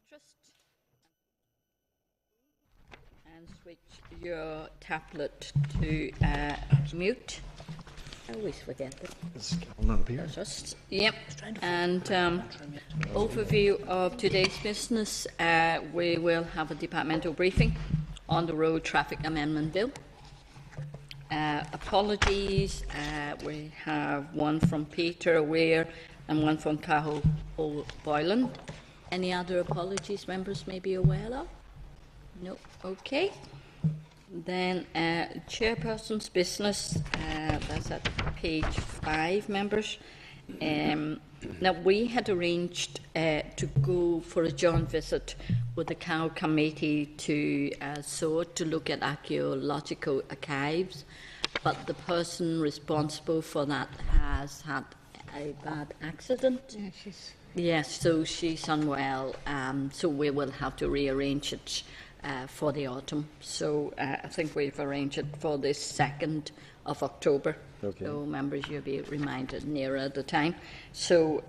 interest. And switch your tablet to mute. I always forget that. Is Carol not here? Just, yep. And overview of today's business. We will have a departmental briefing on the Road Traffic Amendment Bill. Apologies. We have one from Peter Weir and one from Cahill Boylan. Any other apologies members may be aware of? No. Okay. Then chairperson's business. That's at page 5, members. Now we had arranged to go for a joint visit with the Cow Committee to SOAR to look at archaeological archives, but the person responsible for that has had a bad accident. Yes, so she's unwell. So we will have to rearrange it for the autumn. So I think we've arranged it for the 2nd of October. Okay. So members, you'll be reminded nearer the time. So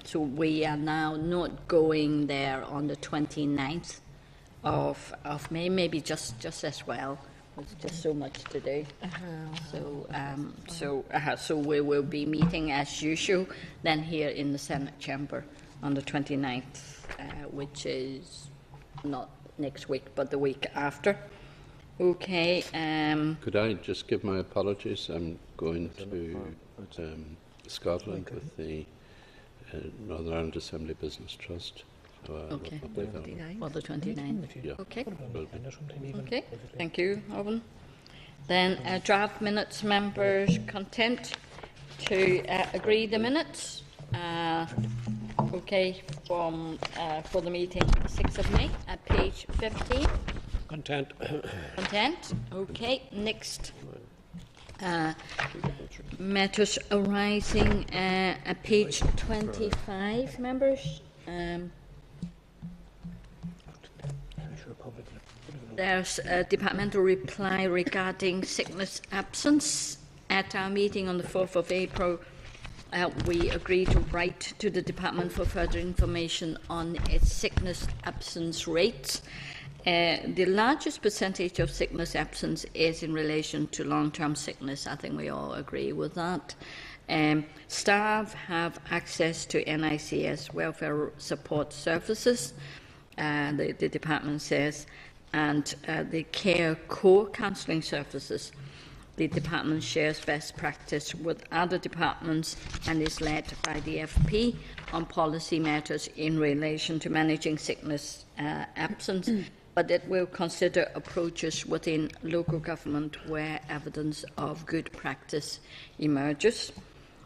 so we are now not going there on the 29th of May, maybe just as well. There's just so much to do. So we will be meeting as usual then here in the Senate chamber on the 29th, which is not next week but the week after. Okay. Could I just give my apologies? I'm going to Scotland with the Northern Ireland Assembly Business Trust. So, okay. For the 29th. Yeah. Okay. Okay. Thank you, Owen. Then draft minutes, members content to agree the minutes. Okay, from for the meeting 6th of May at page 15. Content. Content. Okay. Next. Matters arising at page 25, members. There's a departmental reply regarding sickness absence. At our meeting on the 4th of April, we agreed to write to the department for further information on its sickness absence rates. The largest percentage of sickness absence is in relation to long-term sickness. I think we all agree with that. Staff have access to NICS welfare support services, the department says, and the care core counselling services. The department shares best practice with other departments and is led by the FP on policy matters in relation to managing sickness absence, but it will consider approaches within local government where evidence of good practice emerges.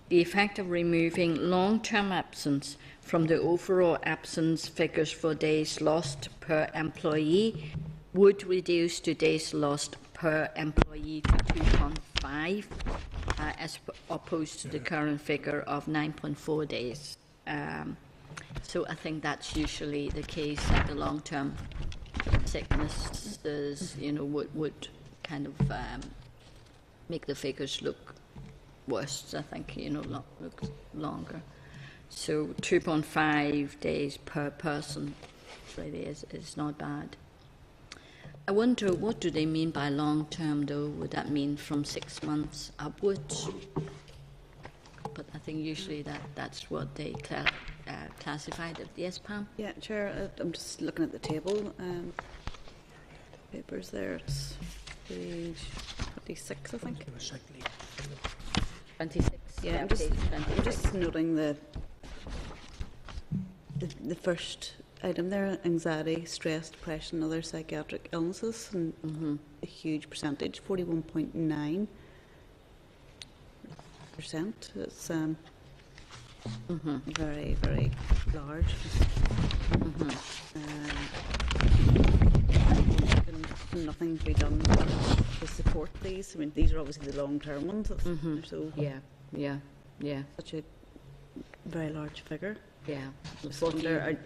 The effect of removing long-term absence from the overall absence figures for days lost per employee would reduce to days lost per employee to 2.5 as opposed to the current figure of 9.4 days. So I think that's usually the case that the long-term sicknesses, would kind of make the figures look worse. I think, look longer. So 2.5 days per person really is not bad. I wonder, what do they mean by long-term, though? Would that mean from 6 months upwards? But I think usually that's what they classified it. Yes, Pam? Yeah, Chair, I'm just looking at the table. Papers there, it's page 26, I think. 26. Yeah, I'm just noting the first item there: anxiety, stress, depression, other psychiatric illnesses, and a huge percentage, 41.9%. It's very, very large. Nothing to be done to support these. I mean, these are obviously the long-term ones. So yeah. Such a very large figure. Yeah. I wonder,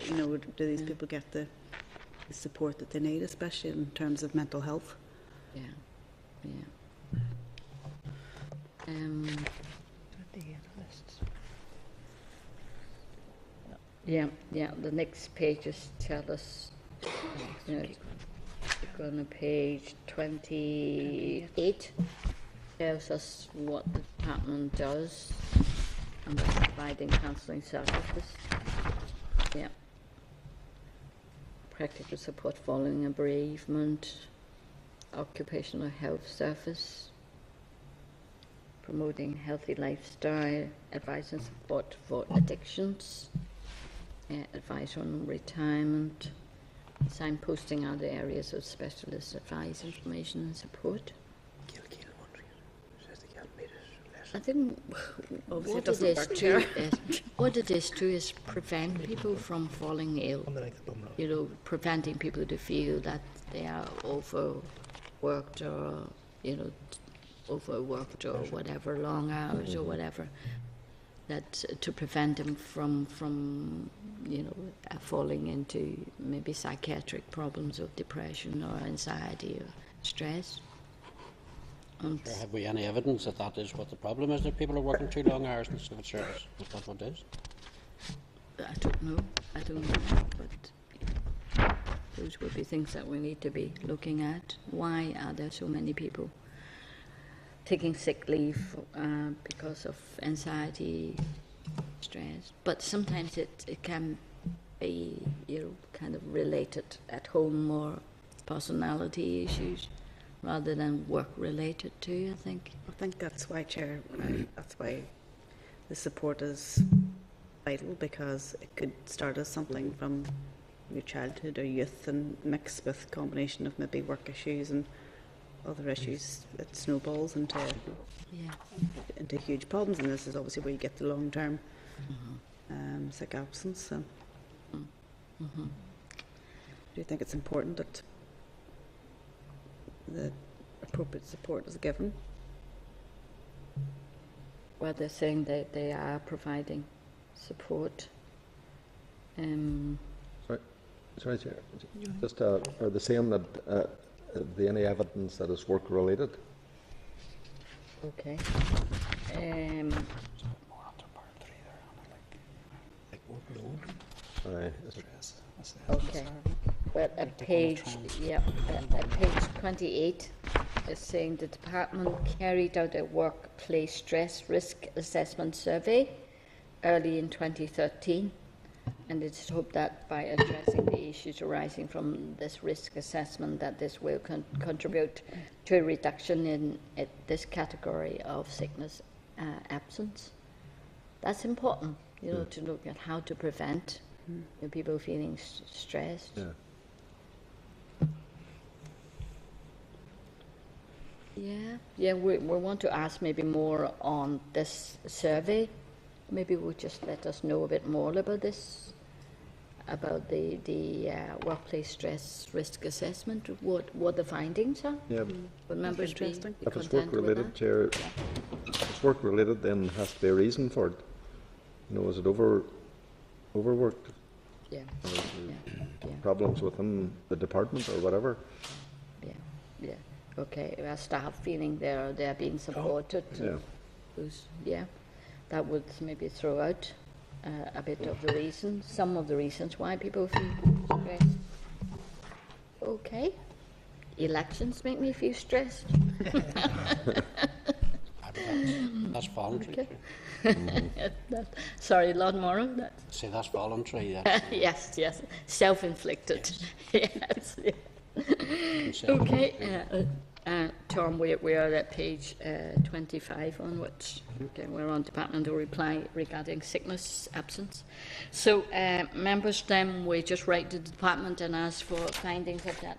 do these people get the support that they need, especially in terms of mental health? Yeah. Yeah, the next pages tell us, you know, go on to page 28, tells us what the department does under providing counselling services. Yeah. Practical support following a bereavement, occupational health service, promoting healthy lifestyle, advice and support for addictions, advice on retirement, signposting other areas of specialist advice, information and support. I think what it is too is prevent people from falling ill. You know, preventing people to feel that they are overworked or, you know, overworked or whatever, long hours or whatever. That to prevent them from you know, falling into maybe psychiatric problems of depression or anxiety or stress. Have we any evidence that that is what the problem is, that people are working too long hours in civil service? Is that what it is? I don't know, but those would be things that we need to be looking at. Why are there so many people taking sick leave because of anxiety, stress? But sometimes it can be, you know, kind of related at home, more personality issues rather than work related too, I think. I think that's why, Chair, that's why the support is vital, because it could start as something from your childhood or youth and mix with combination of maybe work issues and other issues. It snowballs into huge problems, and this is obviously where you get the long-term sick absence. So, do you think it's important that the appropriate support is given? Well, they're saying that they are providing support. Sorry, Chair. Just are they saying that the any evidence that is work related? Okay. Sorry. Okay. Well, at page 28, it's saying the department carried out a workplace stress risk assessment survey early in 2013, and it's hoped that by addressing the issues arising from this risk assessment, that this will contribute to a reduction in this category of sickness absence. That's important, you know, to look at how to prevent people feeling stressed. Yeah, we want to ask maybe more on this survey. Maybe we'll just let us know a bit more about this, about the workplace stress risk assessment, what the findings are. Yeah. Would members be Interesting. If it's content work with related, that? Chair, if it's work related, then there has to be a reason for it. You know, is it overworked? Yeah, Or is yeah, there problems within the department or whatever? yeah. Okay, our staff feeling they're being supported. Yeah. That would maybe throw out a bit of the reasons, some of the reasons why people feel stressed. Okay. Elections make me feel stressed. That's voluntary. Okay. Sorry, Lord Morrow. Say that's voluntary. Yes, self-inflicted. Yes. Okay, Tom, we are at page 25 onwards. Okay, we're on departmental reply regarding sickness absence. So, members, then we just write to the department and ask for findings of that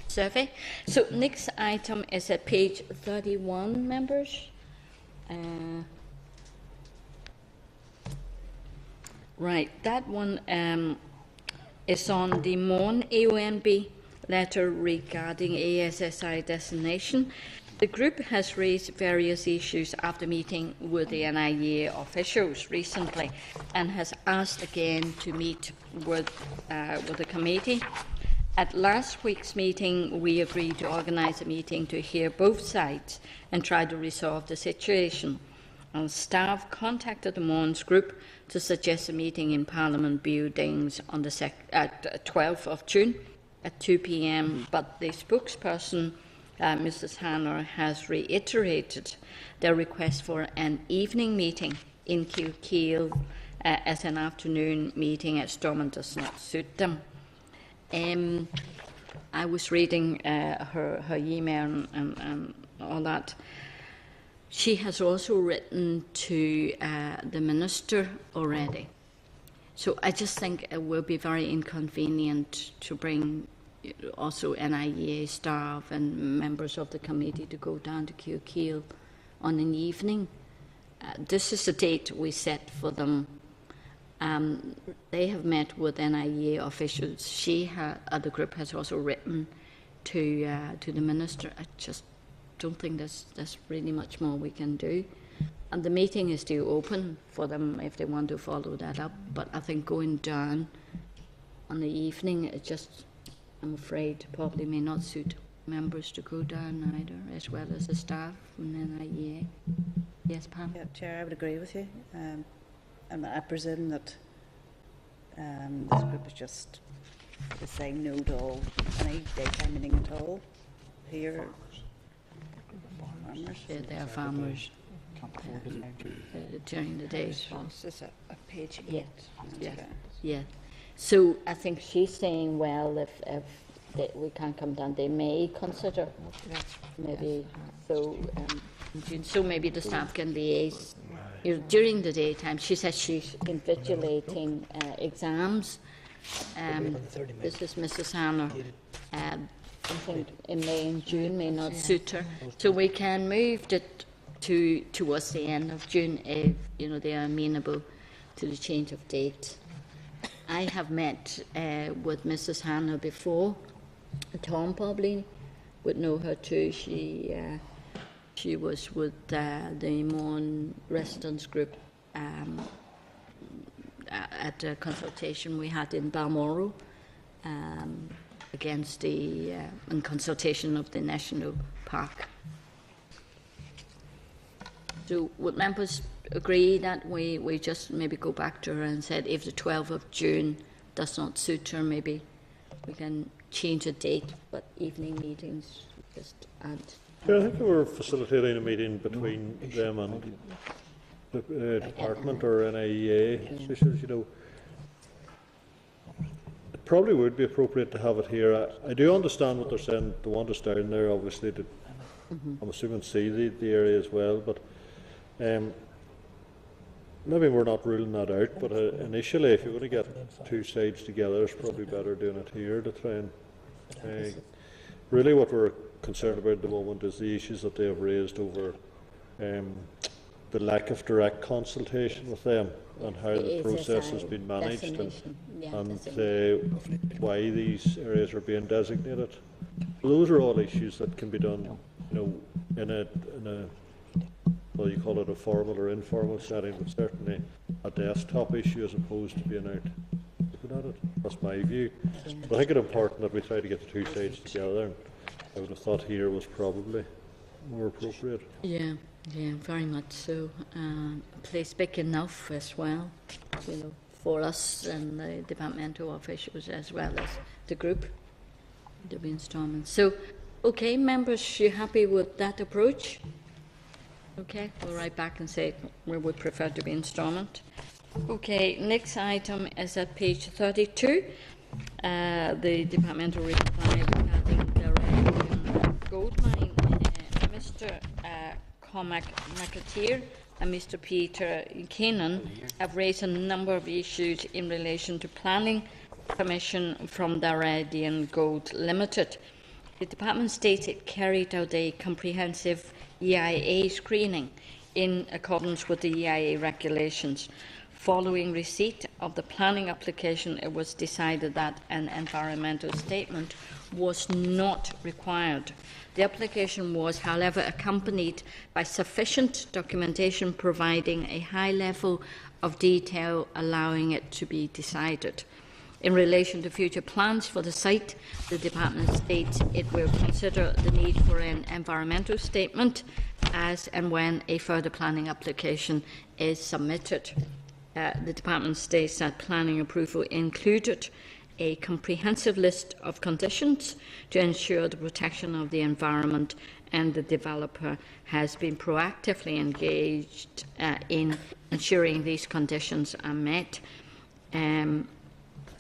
survey. So, next item is at page 31, members. Right, that one is on the MON AONB letter regarding ASSI designation. The group has raised various issues after meeting with the NIA officials recently and has asked again to meet with the committee. At last week's meeting, we agreed to organise a meeting to hear both sides and try to resolve the situation. and staff contacted the Mons Group to suggest a meeting in Parliament buildings on the 12th of June at 2 p.m, but the spokesperson, Mrs. Hanner, has reiterated their request for an evening meeting in Kilkeel, as an afternoon meeting at Stormont does not suit them. I was reading her email and all that. She has also written to the Minister already. So I just think it will be very inconvenient to bring also NIEA staff and members of the committee to go down to Kilkeel on an evening. This is the date we set for them. They have met with NIEA officials. The group has also written to the Minister. I just don't think there's really much more we can do. And the meeting is still open for them if they want to follow that up. But I think going down on the evening, it just, I'm afraid, probably may not suit members to go down either, as well as the staff from NIEA. Yes, Pam? Yeah, Chair, I would agree with you. And I presume that this group is saying no to any daytime meeting at all here. Farmers. Yeah, they are farmers during the day. This is a page 8. Yeah. Yeah. Okay. Yeah. So I think she's saying, well, if we can't come down, they may consider maybe. So in June, so maybe the staff can liaise. During the daytime, she says she's invigilating exams. This is Mrs. Hanner. Something in May and June may not suit her, so we can move it towards the end of June if they are amenable to the change of date. I have met with Mrs. Hanner before. Tom probably would know her too. She was with the Mon residents group at a consultation we had in Balmoral against in consultation of the National Park. So would members agree that we just maybe go back to her and said if the 12th of June does not suit her, maybe we can change the date, but evening meetings just add. Yeah, I think we were facilitating a meeting between them and the department or NIEA officials, It probably would be appropriate to have it here. I do understand what they're saying. They want us down there, obviously, to, I'm assuming, see the area as well, but maybe we're not ruling that out, but initially, if you're going to get two sides together, it's probably better doing it here to try and... really what we're concerned about at the moment is the issues that they have raised over the lack of direct consultation with them and how the process has been managed and why these areas are being designated. Those are all issues that can be done, in a well, you call it a formal or informal setting, but certainly a desktop issue as opposed to being out looking at it. That's my view. But I think it's important that we try to get the two sides together. And I would have thought here was probably more appropriate. Yeah, very much so. A place big enough as well, for us and the departmental officials as well as the group, the brainstorming. So, okay, members, you happy with that approach? Okay, we'll write back and say we would prefer to be installment. Okay, next item is at page 32. The departmental reply regarding the gold mine. Mr. Cormac McAteer and Mr. Peter Keenan have raised a number of issues in relation to planning permission from Daradian Gold Limited. The department states it carried out a comprehensive EIA screening in accordance with the EIA regulations. Following receipt of the planning application, it was decided that an environmental statement was not required. The application was, however, accompanied by sufficient documentation providing a high level of detail allowing it to be decided. In relation to future plans for the site, the department states it will consider the need for an environmental statement as and when a further planning application is submitted. The department states that planning approval included a comprehensive list of conditions to ensure the protection of the environment, and the developer has been proactively engaged in ensuring these conditions are met.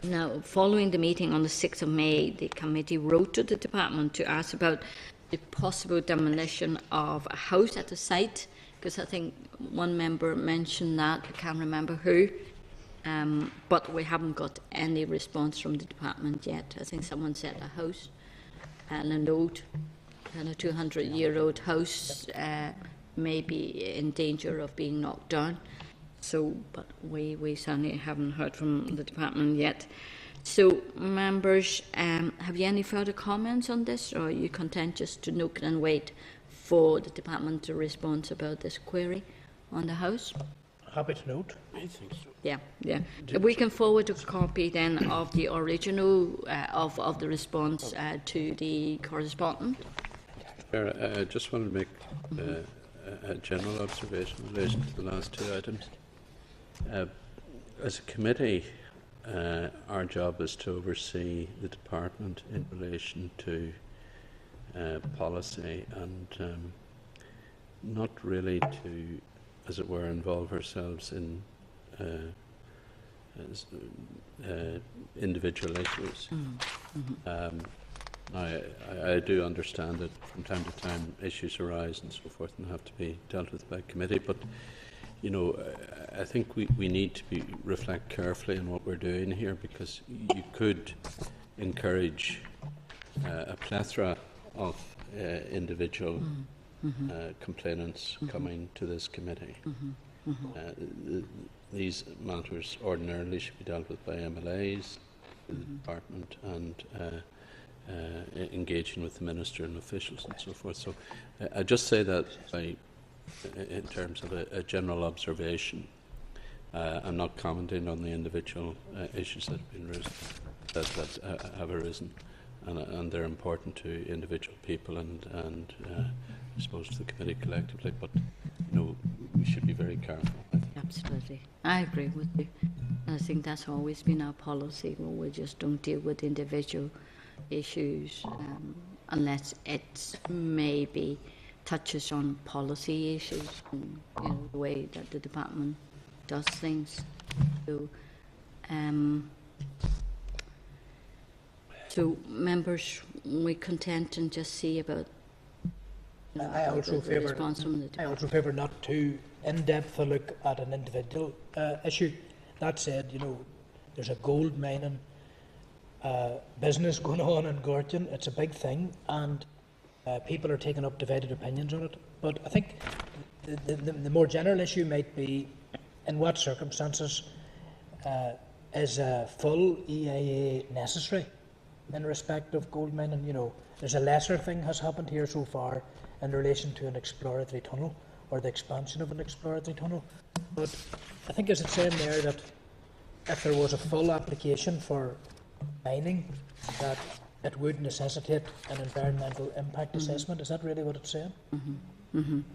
Now, following the meeting on the 6th of May, the committee wrote to the department to ask about the possible demolition of a house at the site, because I think one member mentioned that, I can't remember who, but we haven't got any response from the department yet. I think someone said a house, an old, kind of 200-year-old house may be in danger of being knocked down. So, but we certainly haven't heard from the department yet. So, members, have you any further comments on this, or are you content just to look and wait for the department to respond about this query on the house? Happy to note. I think so. Yeah. We can forward a copy then of the original of the response to the correspondent. I just wanted to make a general observation in relation to the last two items. As a committee, our job is to oversee the department in relation to policy and not really to, as it were, involve ourselves in individual issues. I do understand that from time to time issues arise and so forth and have to be dealt with by committee, but you know, I think we need to reflect carefully on what we're doing here, because you could encourage a plethora of individual complainants coming to this committee. These matters ordinarily should be dealt with by MLAs, the department, and engaging with the minister and officials and so forth. So I just say that in terms of a general observation. I'm not commenting on the individual issues that have been raised, that have arisen, and they're important to individual people and I suppose to the committee collectively. But you know, we should be very careful. Absolutely, I agree with you. I think that's always been our policy. Well, we just don't deal with individual issues unless it maybe touches on policy issues and, you know, the way that the department does things. So members, we content and just see about I also the response from the I department. also favour not too in-depth a look at an individual issue. That said, you know, there's a gold mining business going on in Gortin. It's a big thing, and people are taking up divided opinions on it. But I think the more general issue might be, in what circumstances is a full EIA necessary in respect of gold mining? You know, there's a lesser thing has happened here so far in relation to an exploratory tunnel or the expansion of an exploratory tunnel. But I think, as it's saying there, that if there was a full application for mining, that it would necessitate an environmental impact assessment. Is that really what it's saying? And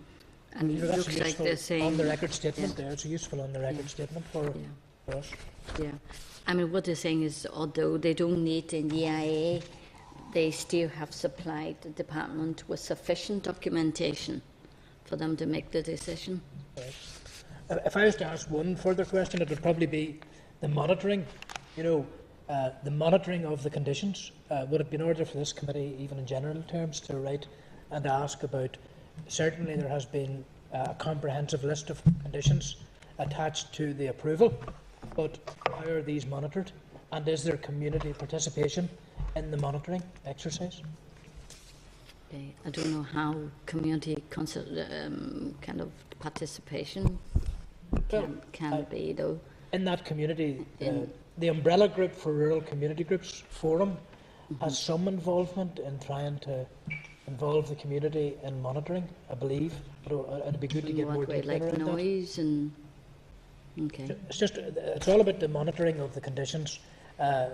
You it know, that's looks like useful they're saying, on the record statement there. It's a useful on the record statement for us. yeah. I mean, what they're saying is, although they don't need an EIA, they still have supplied the department with sufficient documentation for them to make the decision. Right. If I was to ask one further question, it would probably be the monitoring. You know, the monitoring of the conditions. Would it be in order for this committee, even in general terms, to write and ask about? Certainly, there has been a comprehensive list of conditions attached to the approval, but how are these monitored? And is there community participation in the monitoring exercise? Okay. I don't know how community kind of participation can be, though. In that community, the umbrella group for rural community groups forum has some involvement in trying to involve the community in monitoring, I believe. But it'd be good to get more What way, detail like around noise and okay. that. It's all about the monitoring of the conditions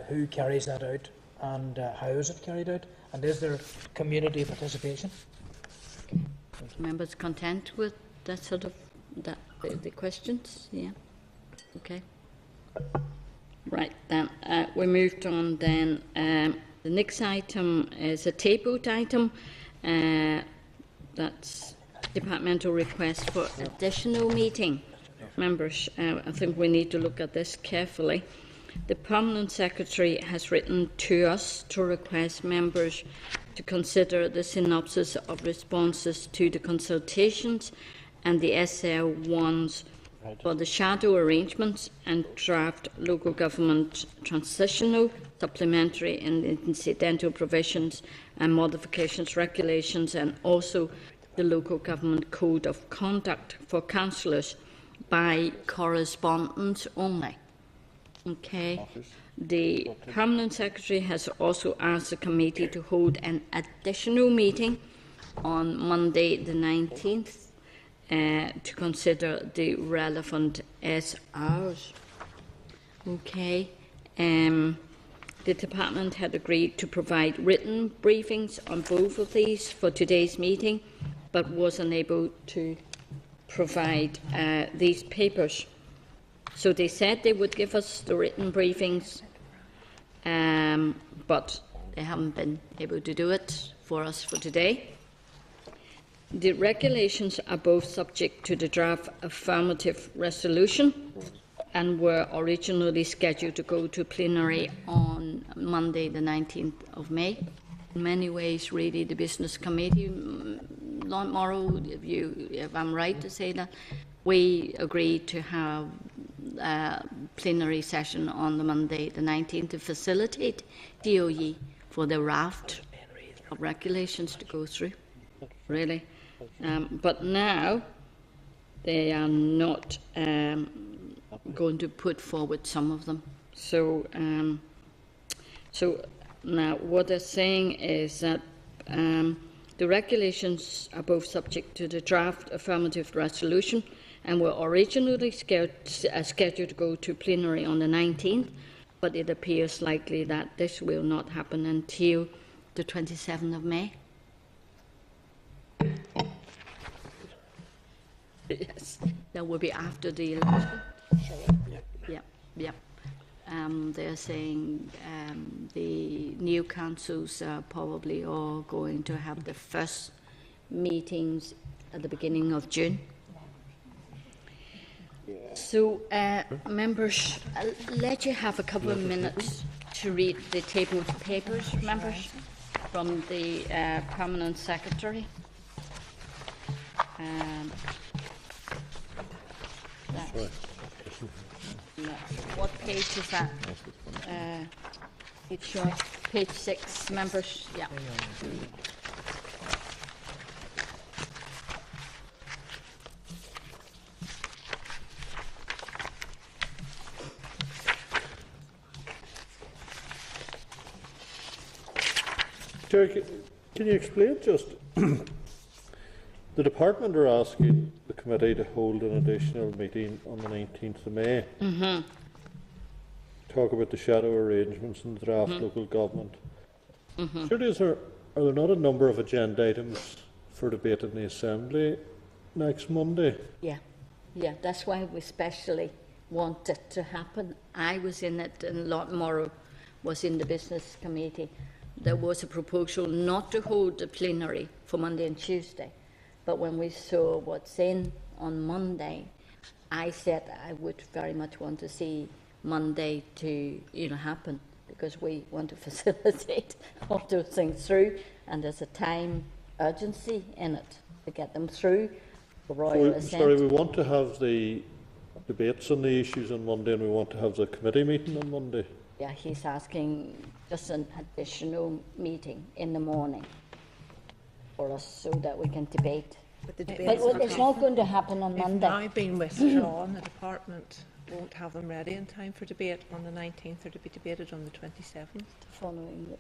who carries that out and how is it carried out, and is there community participation? Members content with that sort of the questions? Yeah. Okay. Right then, we moved on. Then the next item is a tabled item. That's departmental request for additional meeting. Members, I think we need to look at this carefully. The Permanent Secretary has written to us to request members to consider the synopsis of responses to the consultations and the SL1s for the shadow arrangements and draft local government transitional, supplementary and incidental provisions and modifications regulations, and also the local government code of conduct for councillors by correspondence only. Okay. The Permanent Secretary has also asked the committee to hold an additional meeting on Monday the 19th to consider the relevant SRs. Okay. The department had agreed to provide written briefings on both of these for today's meeting, but was unable to provide these papers. So they said they would give us the written briefings, but they haven't been able to do it for us for today. The regulations are both subject to the draft affirmative resolution and were originally scheduled to go to plenary on Monday the 19th of May. In many ways, really, the Business Committee, Lord Morrow, if I'm right to say that, we agreed to have a plenary session on the Monday the 19th to facilitate DOE for the raft of regulations to go through, really. But now they are not going to put forward some of them. So now what they're saying is that the regulations are both subject to the draft affirmative resolution and were originally scheduled to go to plenary on the 19th, but it appears likely that this will not happen until the 27th of May. Yes, that will be after the election. Yeah. They're saying the new councils are probably all going to have the first meetings at the beginning of June. So, members, I'll let you have a couple of minutes to read the table of papers, members, from the Permanent Secretary. What page is that? It's page 6, members. Yeah. Chair, can you explain just the department are asking the committee to hold an additional meeting on the 19th of May. Talk about the shadow arrangements and the draft local government. Surely are there not a number of agenda items for debate in the Assembly next Monday? Yeah, that's why we especially want it to happen. I was in it and Lord Morrow was in the Business Committee. There was a proposal not to hold the plenary for Monday and Tuesday. But when we saw what's in on Monday, I said I would very much want to see Monday to happen, because we want to facilitate all those things through, and there's a time urgency in it to get them through the royal assent. Sorry, we want to have the debates on the issues on Monday, and we want to have the committee meeting on Monday. Yeah, he's asking just an additional meeting in the morning for us so that we can debate. But the But debates it's not going to happen on have Monday. now been withdrawn. The department won't have them ready in time for debate on the 19th, or to be debated on the 27th. The following week.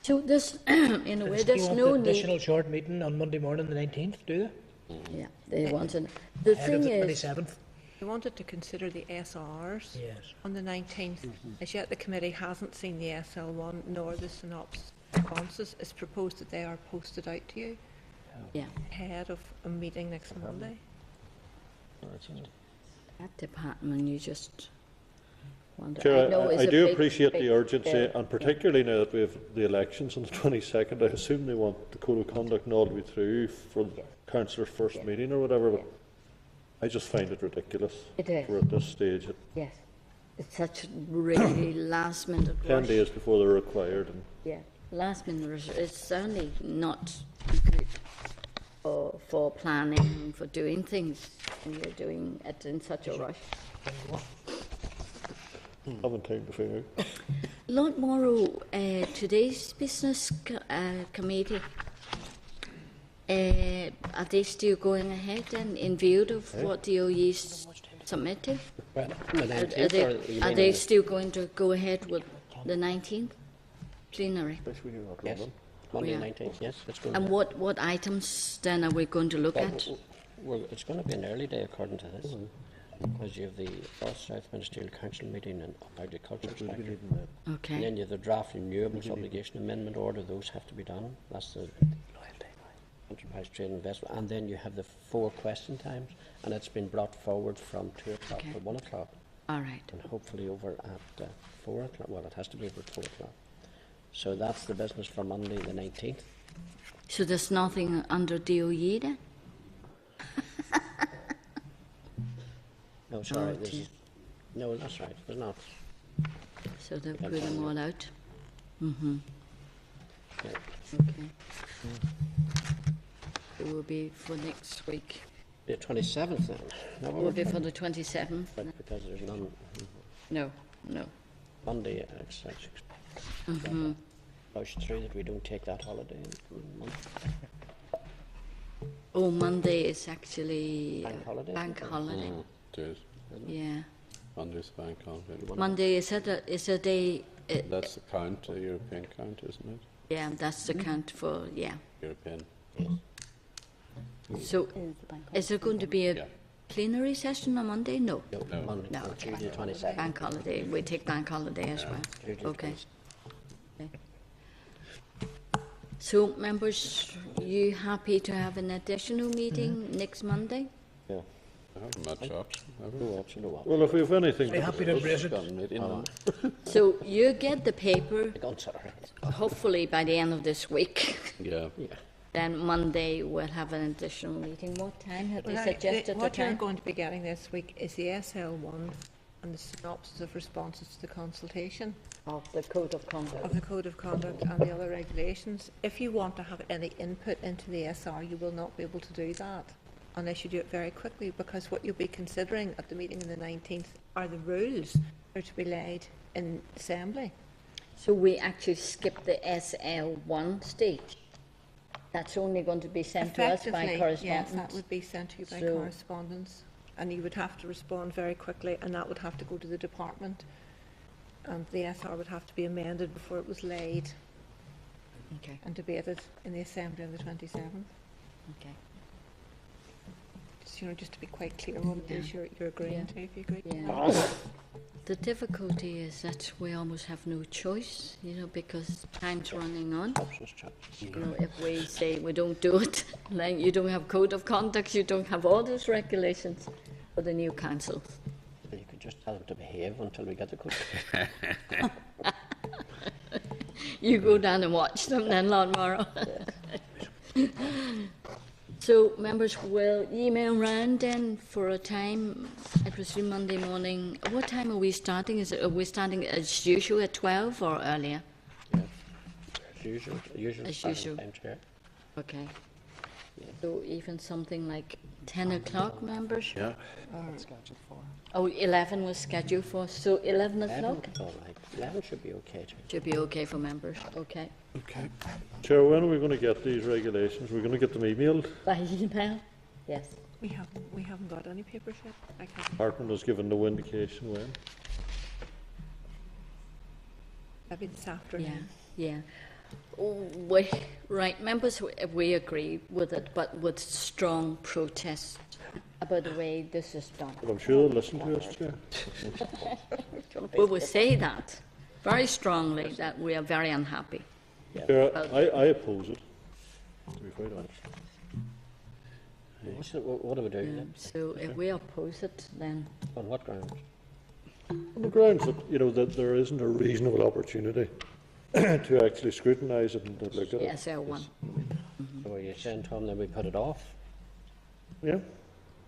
So this, in a way, there's no an need. additional short meeting on Monday morning, the 19th, do they? Yeah, they want to. The Ahead of thing the is, 27th. We wanted to consider the SRs Yes. on the 19th. As yet, the committee hasn't seen the SL1 nor the synopsis responses. It's proposed that they are posted out to you Yeah, ahead of a meeting next Monday. that department, you just wonder. Chair, know it's I a do big, appreciate big, the urgency, uh, and particularly now that we have the elections on the 22nd, I assume they want the code of conduct and all to be through for the councillor's first meeting or whatever, but I just find it ridiculous. It is. We're at this stage, at Yes, it's such a really last minute 10 rush. days before they're required, and Yeah, last minute rush. It's certainly not good for planning, for doing things, and you're doing it in such a rush. haven't time to figure out. Lord Morrow, today's business committee, are they still going ahead and in view of what the OE's submitted? Well, the Are 19th, they, or you are mean they on the- still going to go ahead with the 19th plenary? Especially when you're not Yes, running. Monday Yeah. 19th, yes, it's going And to. what items then are we going to look at? It's going to be an early day according to this, because you have the North South Ministerial Council meeting and agriculture inspector. And Okay, then you have the draft renewables obligation amendment order, those have to be done. That's the enterprise trade investment. And then you have the 4 question times, and it's been brought forward from 2 o'clock Okay. to 1 o'clock, all right. and hopefully over at 4 o'clock. Well, it has to be over at 4 o'clock. So that's the business for Monday the 19th. So there's nothing under DOE then? No, sorry, Oh, this dear. is, no, that's right, there's not. So they'll put them all out? Mm-hmm, Yeah. okay. It will be for next week. The 27th then. No, It will be for the 27th? but because there's none No, no. Monday, it's Mm-hmm. push through that we don't take that holiday in month. Oh, Monday is actually Bank holiday, bank isn't it? holiday. It is. Yeah. Monday's bank holiday. Monday is a day. That's the count, the European count, isn't it? Yeah, that's the count for European. So, is there going to be a Yeah. plenary session on Monday? No. No, Monday, No. no, Tuesday 22nd. Bank holiday. We take bank holiday as well. Tuesday Okay. 22nd. So, members, you happy to have an additional meeting next Monday? Yeah. I haven't much option. have we? No option, no option. Well, if we have anything, Very happy to embrace it. Got a meeting on. So, you get the paper The guns are right. hopefully by the end of this week. Yeah. Yeah. Then Monday we'll have an additional meeting. What time have they Well, suggested the what you're time? going to be getting this week is the SL1 and the synopsis of responses to the consultation Of the code of conduct. of the Code of Conduct and the other regulations. If you want to have any input into the SR, you will not be able to do that unless you do it very quickly, because what you'll be considering at the meeting on the 19th are the rules that are to be laid in Assembly. So we actually skip the SL1 stage. That's only going to be sent to us by Effectively, yes, that correspondence. would be sent to you by So- correspondence, and you would have to respond very quickly, and that would have to go to the department, and the SR would have to be amended before it was laid Okay, and debated in the Assembly on the 27th. okay. Just to be quite clear what it is you're agreeing Yeah. to, if you agree. Yeah. The difficulty is that we almost have no choice, because time's running on. Options chart. If we say we don't do it, then you don't have code of conduct, you don't have all those regulations for the new council. You could just tell them to behave until we get the code. You go down and watch them then, Lord Morrow. So, members will email round then for a time, I presume Monday morning. What time are we starting? Are we starting as usual at 12 or earlier? As usual. As starting usual. time, Chair. Okay. So even something like 10 o'clock, members? Yeah. Oh, 11 was scheduled for, so 11 11, o'clock? all right. 11 should be okay, Chair. Should be okay for members, okay. Okay. Chair, when are we going to get these regulations? We're going to get them emailed. By email? Yes. We haven't got any papers yet. I can, Hartman has given no indication when. maybe this Yeah, afternoon. yeah. Right, members, we agree with it, but with strong protest about the way this is done. But I'm sure they'll listen to us, Chair. We will say that very strongly, that we are very unhappy. Chair, I oppose it, to be quite honest. What do we do then? So if we oppose it, then On what grounds? On the grounds that, that there isn't a reasonable opportunity to actually scrutinise it and to look at the it. SL1. So are you saying, Tom, that we put it off? Yeah?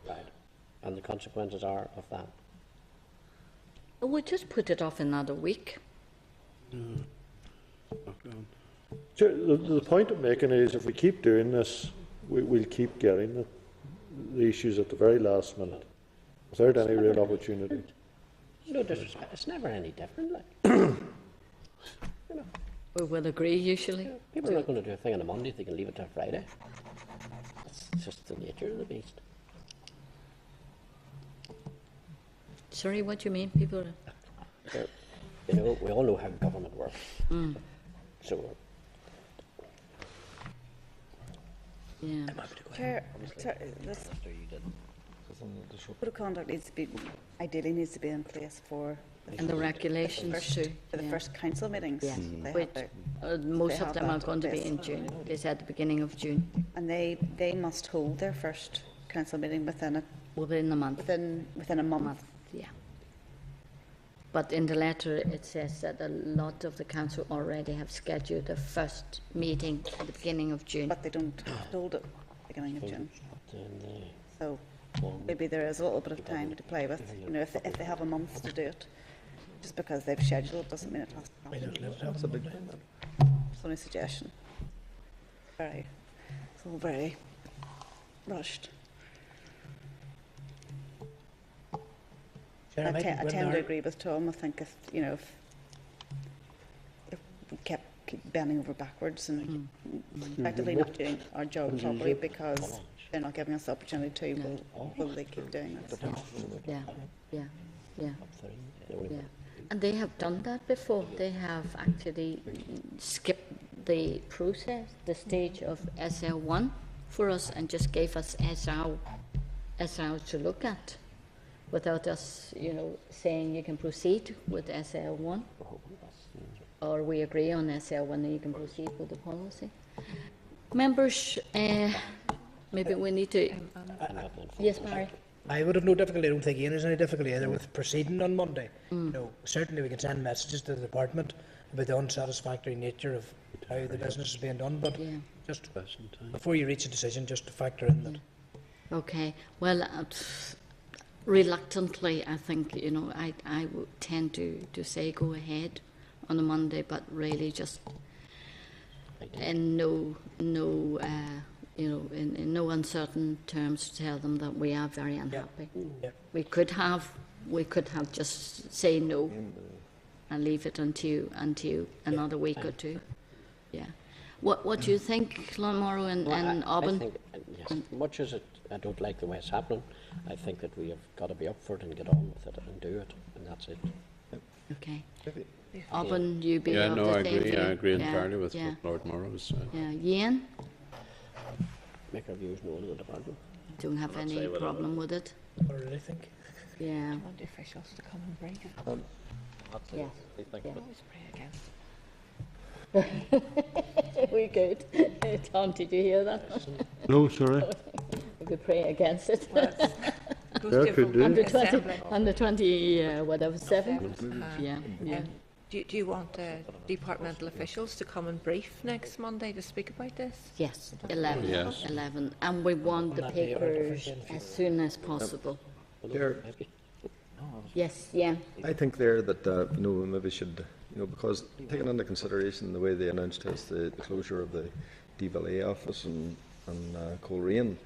Right. And the consequences are of that? We'll just put it off another week. Chair, the point I'm making is if we keep doing this, we'll keep getting the issues at the very last minute without any real opportunity. No disrespect, it's never any different. Like. We will agree usually. People are not going to do a thing on a Monday if they can leave it till Friday. It's just the nature of the beast. Sorry, what do you mean? People are... So, we all know how government works. So, Yeah. Chair, this code of conduct ideally needs to be in place for And the regulations too. the yeah. first council meetings. Yeah. They Which, have most they of have them are that going to be in in place. June. They said the beginning of June, and they must hold their first council meeting within within a month. a month. Yeah. But in the letter it says that a lot of the council already have scheduled their first meeting at the beginning of June. But they don't hold it beginning of June. then, So maybe there is a little bit of time to play with. If they have a month to do it, just because they've scheduled it doesn't mean it has to happen. That's a big thing. It's only a suggestion. It's all very rushed. Chair, I tend to when agree with Tom. I think if we kept bending over backwards and effectively not doing our job properly because they're not giving us the opportunity to, will they keep doing it? Yeah, yeah, yeah, yeah. And they have done that before. They have actually skipped the process, the stage of SL1 for us and just gave us SL to look at without us, saying you can proceed with SL1 or we agree on SL1 and you can proceed with the policy. Members, maybe we need to... Yes, Barry? I would have no difficulty, I don't think Ian has any difficulty either with proceeding on Monday. Certainly we can send messages to the department about the unsatisfactory nature of how the business is being done, but just before you reach a decision, just to factor in that. Okay. Well, reluctantly, I think, I would tend to say go ahead on a Monday, but really just in in no uncertain terms to tell them that we are very unhappy. Yeah. We could have just say no and leave it until another week or two. Yeah. What do you think, Lon and Auburn? I think, yes, much as I don't like the way it's happening, I think that we have got to be up for it and get on with it and do it, and that's it. Okay. Auburn, you be Yeah, of no, the I same agree. view? I agree Yeah, entirely with yeah. what Lord Morrow said. Yeah, Ian, Make our views known to the department. don't have any problem with it. What do they think? Yeah. I want the officials to come and brief. Yeah. I always pray against. We good. Tom, did you hear that? No, sorry. We could pray against it. Yeah, could do. On the 20, Assembly. on the 20, whatever, 7th? Yeah, yeah. Do you want departmental officials to come and brief next Monday to speak about this? Yes, 11. Yes. 11. And we want the Will that be papers artificial? as soon as possible. Chair, Yes, yeah. I think there that we maybe should, because taking into consideration the way they announced as the closure of the DVLA office and Coleraine,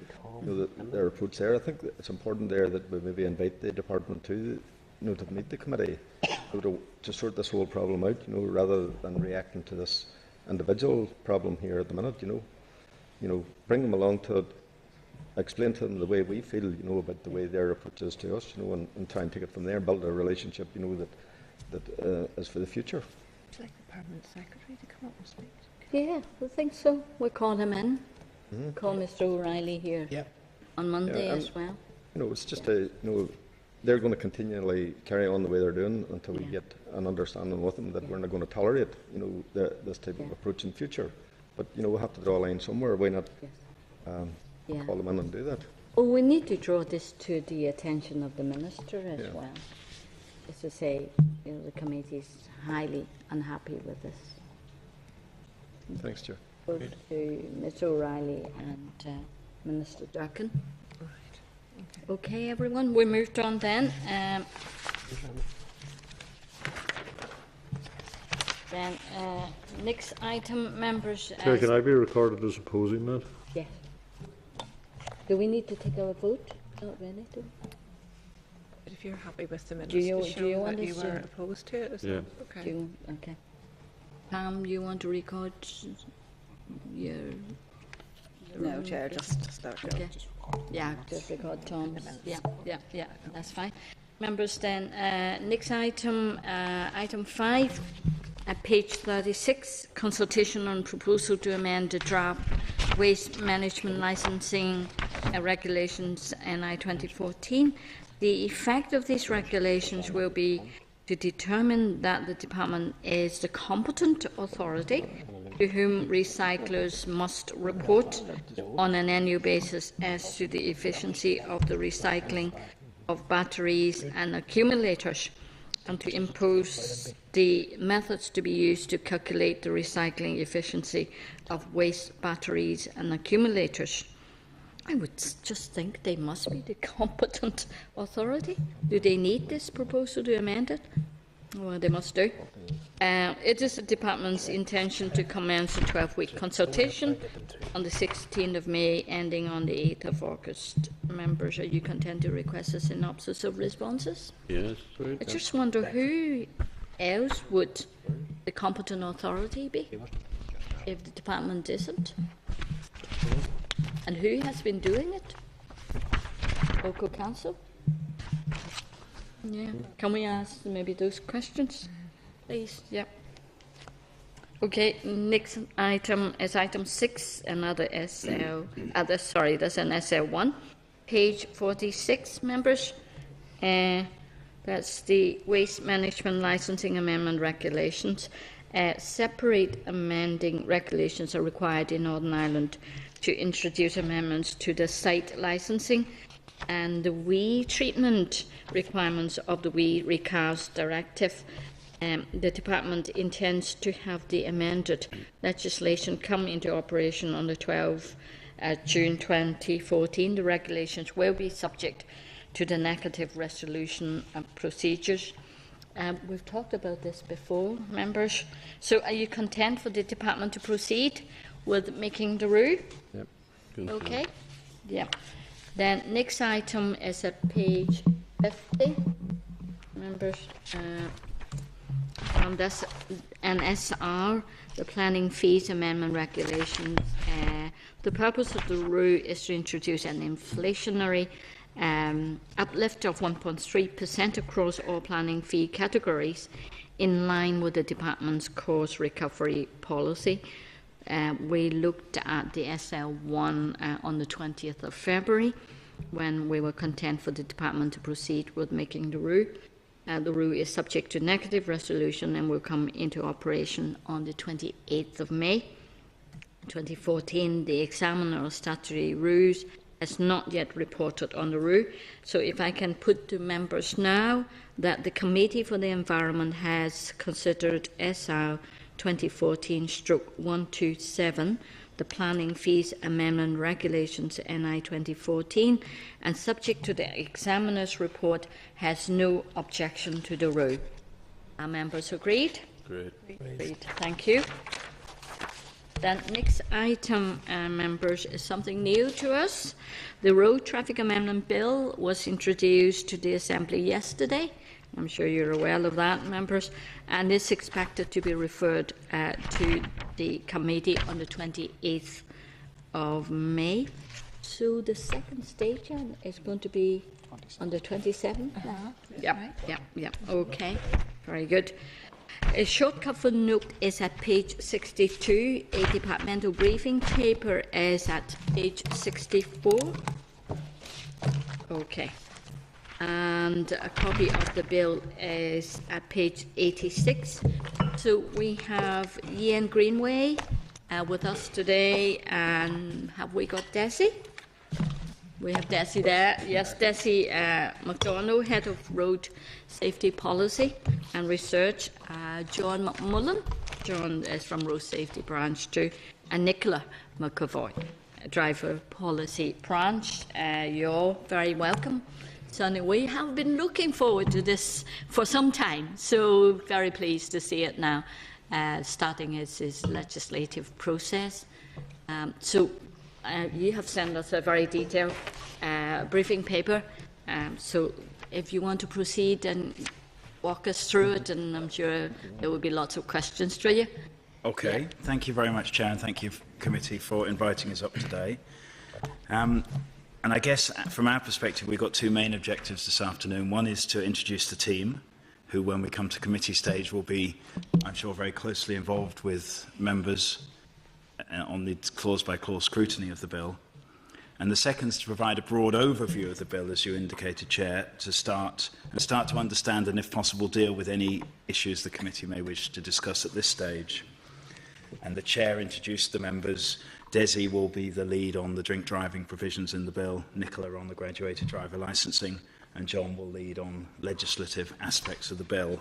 their approach there, I think that it's important there that we maybe invite the department to meet the committee to sort this whole problem out, rather than reacting to this individual problem here at the minute. Bring them along to explain to them the way we feel, about the way their approach is to us, and try and take it from there and build a relationship, that is for the future. Would you like the permanent secretary to come up and speak? Yeah, I think so. We'll call him in. Call Mr. O'Reilly here Yep. on Monday Yeah, as well. You know, it's just they're going to continually carry on the way they're doing until we Yeah. get an understanding with them that we're not going to tolerate, this type of Yeah. approach in future. But, we have to draw a line somewhere. Why not Yes. Yeah. call them in and do that? Oh, we need to draw this to the attention of the minister as Yeah. well. As to say, the committee is highly unhappy with this. Thanks, Chair. Both to Mr. O'Reilly and Minister Durkin. Okay, everyone, we moved on then. Next item, members. Chair, can I be recorded as opposing that? Yes. Do we need to take a vote? Not really, do we? But if you're happy with the minutes Do you- to do you show want that you us were to- opposed to it, is Yeah. that okay? Do you, okay. Pam, you want to record your... No, Chair, just let it go. Okay. Yeah, just record Tom's. Yeah, that's fine. Members, then, next item, item 5, at page 36, consultation on proposal to amend the draft waste management licensing regulations NI 2014. The effect of these regulations will be to determine that the department is the competent authority to whom recyclers must report on an annual basis as to the efficiency of the recycling of batteries and accumulators, and to impose the methods to be used to calculate the recycling efficiency of waste batteries and accumulators. I would just think they must be the competent authority. Do they need this proposal to amend it? Well, they must do. It is the department's intention to commence a 12-week consultation on the 16th of May, ending on the 8th of August. Members, are you content to request a synopsis of responses? Yes. I just wonder who else would the competent authority be if the department isn't? And who has been doing it? Local council? Yeah. Can we ask maybe those questions, please? Yep. Okay, next item is item 6, another SL. Sorry, that's an SL1. Page 46, members. That's the Waste Management Licensing Amendment Regulations. Separate amending regulations are required in Northern Ireland to introduce amendments to the site licensing and the WEEE treatment requirements of the WEEE Recast Directive. The department intends to have the amended legislation come into operation on the 12th June 2014. The regulations will be subject to the negative resolution procedures. We've talked about this before, members. So are you content for the department to proceed with making the rule? Yep. Good. Okay. Yeah. Then next item is at page 50. Members, on this NSR, the Planning Fees Amendment Regulations. The purpose of the rule is to introduce an inflationary uplift of 1.3% across all planning fee categories, in line with the department's cost recovery policy. We looked at the SL1 on the 20th of February, when we were content for the department to proceed with making the rule. The rule is subject to negative resolution and will come into operation on the 28th of May 2014. The examiner of statutory rules has not yet reported on the rule. So if I can put to members now that the Committee for the Environment has considered SR 2014/127, the Planning Fees Amendment Regulations NI 2014, and subject to the examiner's report, has no objection to the rule. Are members agreed? Great. Agreed. Thank you. Then next item, members, is something new to us. The Road Traffic Amendment Bill was introduced to the Assembly yesterday. I'm sure you're aware of that, members, and is expected to be referred to the committee on the 28th of May. So the second stage is going to be on the 27th now? Yeah. Okay, very good. A short cover note is at page 62. A departmental briefing paper is at page 64. Okay. And a copy of the bill is at page 86. So we have Ian Greenway with us today, and have we got Desi? We have Desi there. Yes, Desi McDonough, Head of Road Safety Policy and Research. John McMullen. John is from Road Safety Branch too. And Nicola McAvoy, Driver Policy Branch. You're very welcome. Sonny, we have been looking forward to this for some time, so very pleased to see it now starting its legislative process. You have sent us a very detailed briefing paper, so if you want to proceed and walk us through it, and I'm sure there will be lots of questions to you. Okay, Yeah. Thank you very much, Chair, and thank you, committee, for inviting us up today. And I guess from our perspective, we've got two main objectives this afternoon. One is to introduce the team, who, when we come to committee stage, will be, I'm sure, very closely involved with members on the clause-by-clause scrutiny of the bill. And the second is to provide a broad overview of the bill, as you indicated, Chair, to start to understand and, if possible, deal with any issues the committee may wish to discuss at this stage. And the Chair introduced the members. Desi will be the lead on the drink driving provisions in the bill, Nicola on the graduated driver licensing, and John will lead on legislative aspects of the bill.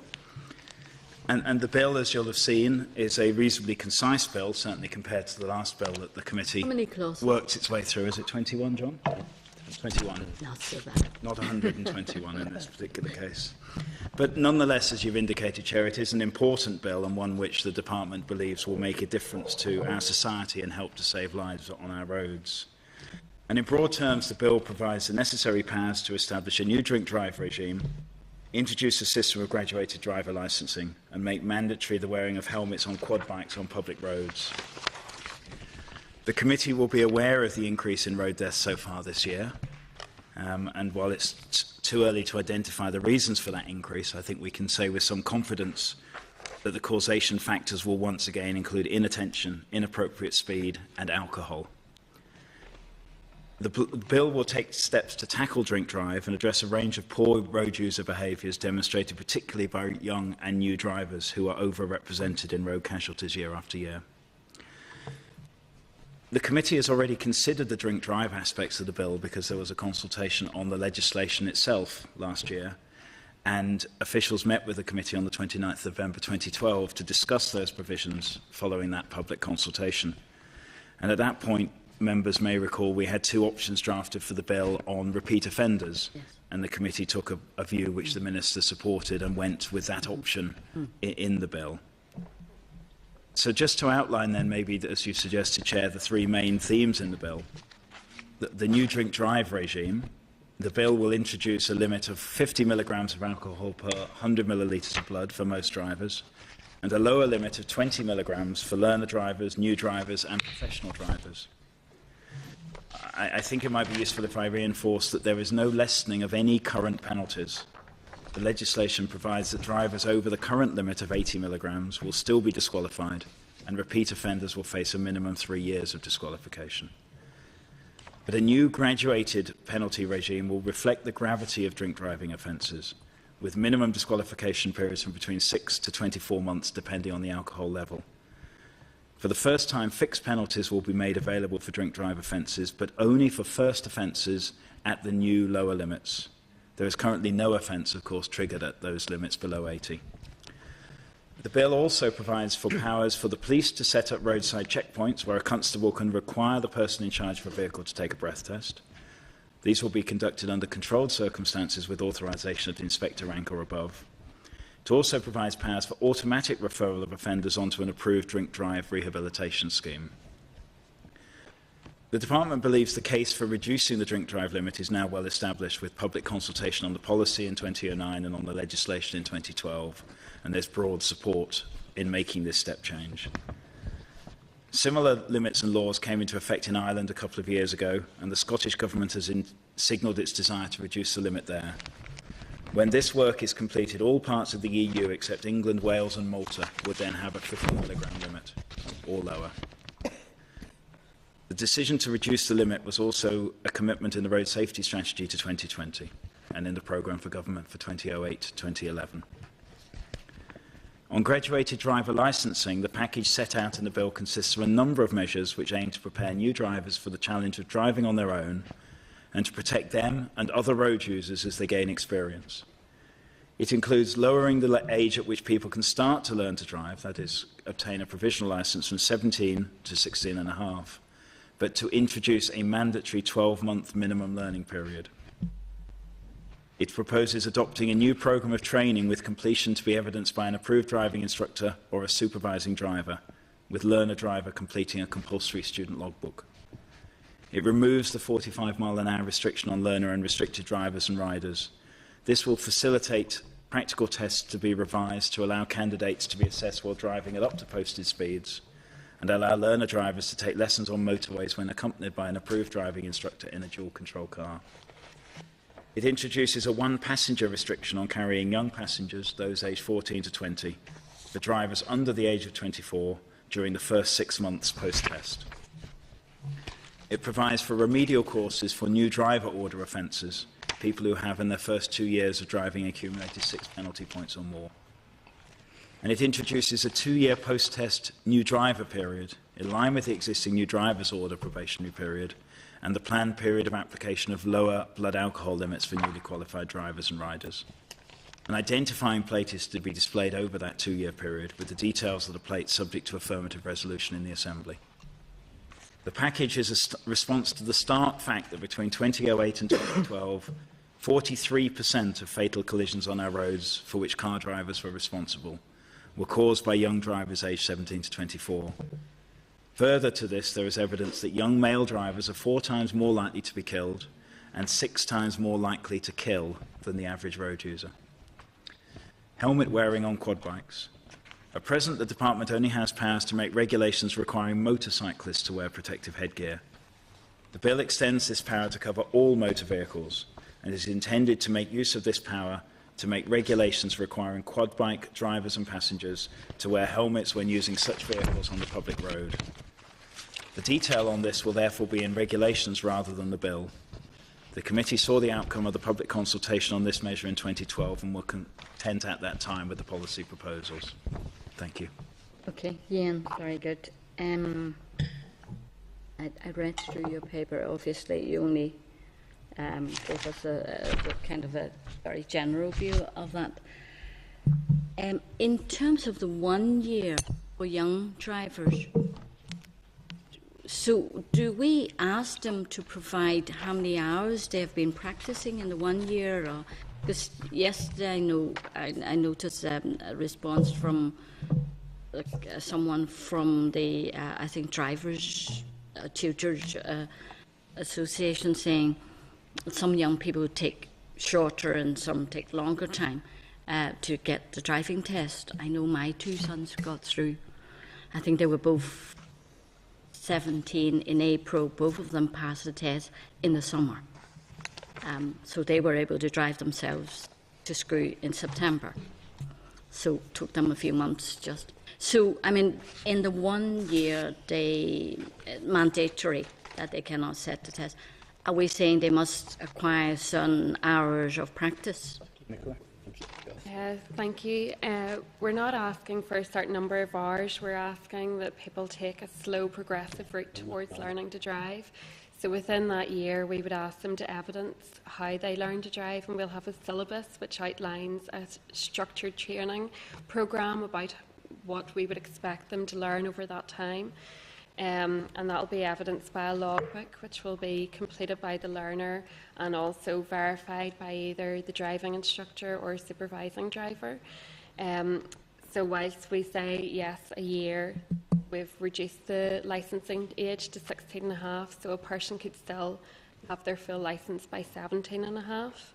And the bill, as you'll have seen, is a reasonably concise bill, certainly compared to the last bill that the committee How many clauses? worked its way through. Is it 21, John? 21. Not so bad. Not 121 in this particular case. But nonetheless, as you've indicated, Chair, it is an important bill and one which the Department believes will make a difference to our society and help to save lives on our roads. And in broad terms, the bill provides the necessary powers to establish a new drink drive regime, introduce a system of graduated driver licensing, and make mandatory the wearing of helmets on quad bikes on public roads. The committee will be aware of the increase in road deaths so far this year. And while it's too early to identify the reasons for that increase, I think we can say with some confidence that the causation factors will once again include inattention, inappropriate speed, and alcohol. The bill will take steps to tackle drink drive and address a range of poor road user behaviours demonstrated particularly by young and new drivers who are overrepresented in road casualties year after year. The committee has already considered the drink drive aspects of the bill because there was a consultation on the legislation itself last year, and officials met with the committee on the 29th of November 2012 to discuss those provisions following that public consultation. And at that point, members may recall we had two options drafted for the bill on repeat offenders, yes. And the committee took a view which the Minister supported and went with that option in the bill. So just to outline then, maybe, as you suggested, Chair, the three main themes in the bill. The new drink drive regime. The bill will introduce a limit of 50 milligrams of alcohol per 100 millilitres of blood for most drivers, and a lower limit of 20 milligrams for learner drivers, new drivers and professional drivers. I think it might be useful if I reinforce that there is no lessening of any current penalties. The legislation provides that drivers over the current limit of 80 milligrams will still be disqualified, and repeat offenders will face a minimum 3 years of disqualification. But a new graduated penalty regime will reflect the gravity of drink driving offences, with minimum disqualification periods from between 6 to 24 months depending on the alcohol level. For the first time, fixed penalties will be made available for drink drive offences, but only for first offences at the new lower limits. There is currently no offence, of course, triggered at those limits below 80. The bill also provides for powers for the police to set up roadside checkpoints where a constable can require the person in charge of a vehicle to take a breath test. These will be conducted under controlled circumstances with authorisation at inspector rank or above. It also provides powers for automatic referral of offenders onto an approved drink drive rehabilitation scheme. The Department believes the case for reducing the drink drive limit is now well established, with public consultation on the policy in 2009 and on the legislation in 2012, and there's broad support in making this step change. Similar limits and laws came into effect in Ireland a couple of years ago, and the Scottish Government has signalled its desire to reduce the limit there. When this work is completed, all parts of the EU except England, Wales and Malta would then have a 50 milligram limit or lower. The decision to reduce the limit was also a commitment in the Road Safety Strategy to 2020 and in the Programme for Government for 2008-2011. On graduated driver licensing, the package set out in the bill consists of a number of measures which aim to prepare new drivers for the challenge of driving on their own and to protect them and other road users as they gain experience. It includes lowering the age at which people can start to learn to drive, that is, obtain a provisional licence from 17 to 16 and a half, but to introduce a mandatory 12-month minimum learning period. It proposes adopting a new programme of training with completion to be evidenced by an approved driving instructor or a supervising driver, with learner driver completing a compulsory student logbook. It removes the 45-mile-an-hour restriction on learner and restricted drivers and riders. This will facilitate practical tests to be revised to allow candidates to be assessed while driving at up to posted speeds and allow learner drivers to take lessons on motorways when accompanied by an approved driving instructor in a dual-control car. It introduces a one-passenger restriction on carrying young passengers, those aged 14 to 20, for drivers under the age of 24 during the first 6 months post-test. It provides for remedial courses for new driver order offences, people who have in their first 2 years of driving accumulated 6 penalty points or more. And it introduces a 2-year post-test new driver period, in line with the existing new driver's order probationary period, and the planned period of application of lower blood alcohol limits for newly qualified drivers and riders. An identifying plate is to be displayed over that 2-year period, with the details of the plate subject to affirmative resolution in the Assembly. The package is a response to the stark fact that between 2008 and 2012, 43% of fatal collisions on our roads for which car drivers were responsible were caused by young drivers aged 17 to 24. Further to this, there is evidence that young male drivers are 4 times more likely to be killed and 6 times more likely to kill than the average road user. Helmet wearing on quad bikes. At present, the Department only has powers to make regulations requiring motorcyclists to wear protective headgear. The bill extends this power to cover all motor vehicles and is intended to make use of this power to make regulations requiring quad bike drivers and passengers to wear helmets when using such vehicles on the public road. The detail on this will therefore be in regulations rather than the bill. The committee saw the outcome of the public consultation on this measure in 2012 and will content at that time with the policy proposals. Thank you. Okay, Ian, very good. I read through your paper. Obviously, you only gave us a kind of a very general view of that. In terms of the 1 year for young drivers, so do we ask them to provide how many hours they have been practicing in the 1 year? Or, because yesterday I noticed a response from someone from the I think drivers tutors association saying some young people take shorter and some take longer time to get the driving test. I know my 2 sons got through. I think they were both 17 in April. Both of them passed the test in the summer. So they were able to drive themselves to school in September. So it took them a few months just. So, I mean, in the 1 year, they mandatory that they cannot set the test. Are we saying they must acquire certain hours of practice? Nicola? Thank you. We're not asking for a certain number of hours. We're asking that people take a slow, progressive route towards learning to drive. So within that year, we would ask them to evidence how they learn to drive, and we'll have a syllabus which outlines a structured training programme about what we would expect them to learn over that time. And that will be evidenced by a logbook, which will be completed by the learner and also verified by either the driving instructor or supervising driver. So whilst we say, yes, a year, we've reduced the licensing age to 16 and a half, so a person could still have their full licence by 17 and a half.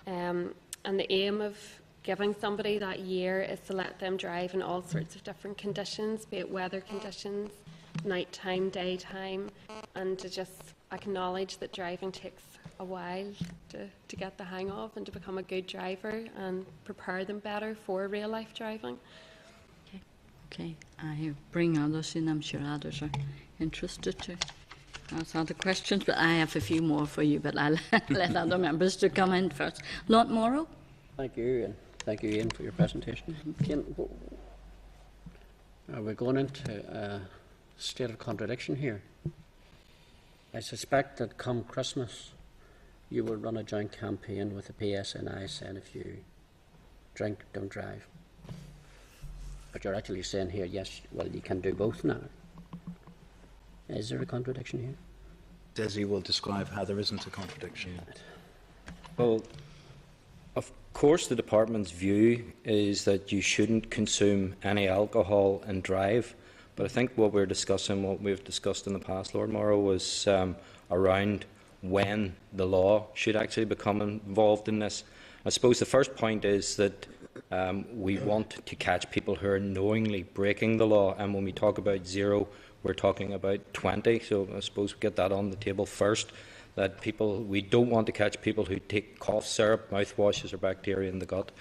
And the aim of giving somebody that year is to let them drive in all sorts of different conditions, be it weather conditions, nighttime, daytime, and to just acknowledge that driving takes a while to get the hang of and to become a good driver and prepare them better for real life driving. Okay, I bring others in. I'm sure others are interested to ask other questions, but I have a few more for you, but I'll let other members to come in first. Lord Morrow? Thank you, and thank you, Ian, for your presentation. Ian, are we going into a state of contradiction here? I suspect that come Christmas, you will run a joint campaign with the PSNI saying if you drink, don't drive. But you're actually saying here, yes, well, you can do both now. Is there a contradiction here? Desi will describe how there isn't a contradiction. Well, of course the department's view is that you shouldn't consume any alcohol and drive, but I think what we're discussing, what we've discussed in the past, Lord Morrow, was around when the law should actually become involved in this. I suppose the first point is that we want to catch people who are knowingly breaking the law, and when we talk about 0, we're talking about 20, so I suppose we get that on the table first, that we don't want to catch people who take cough syrup, mouthwashes or bacteria in the gut.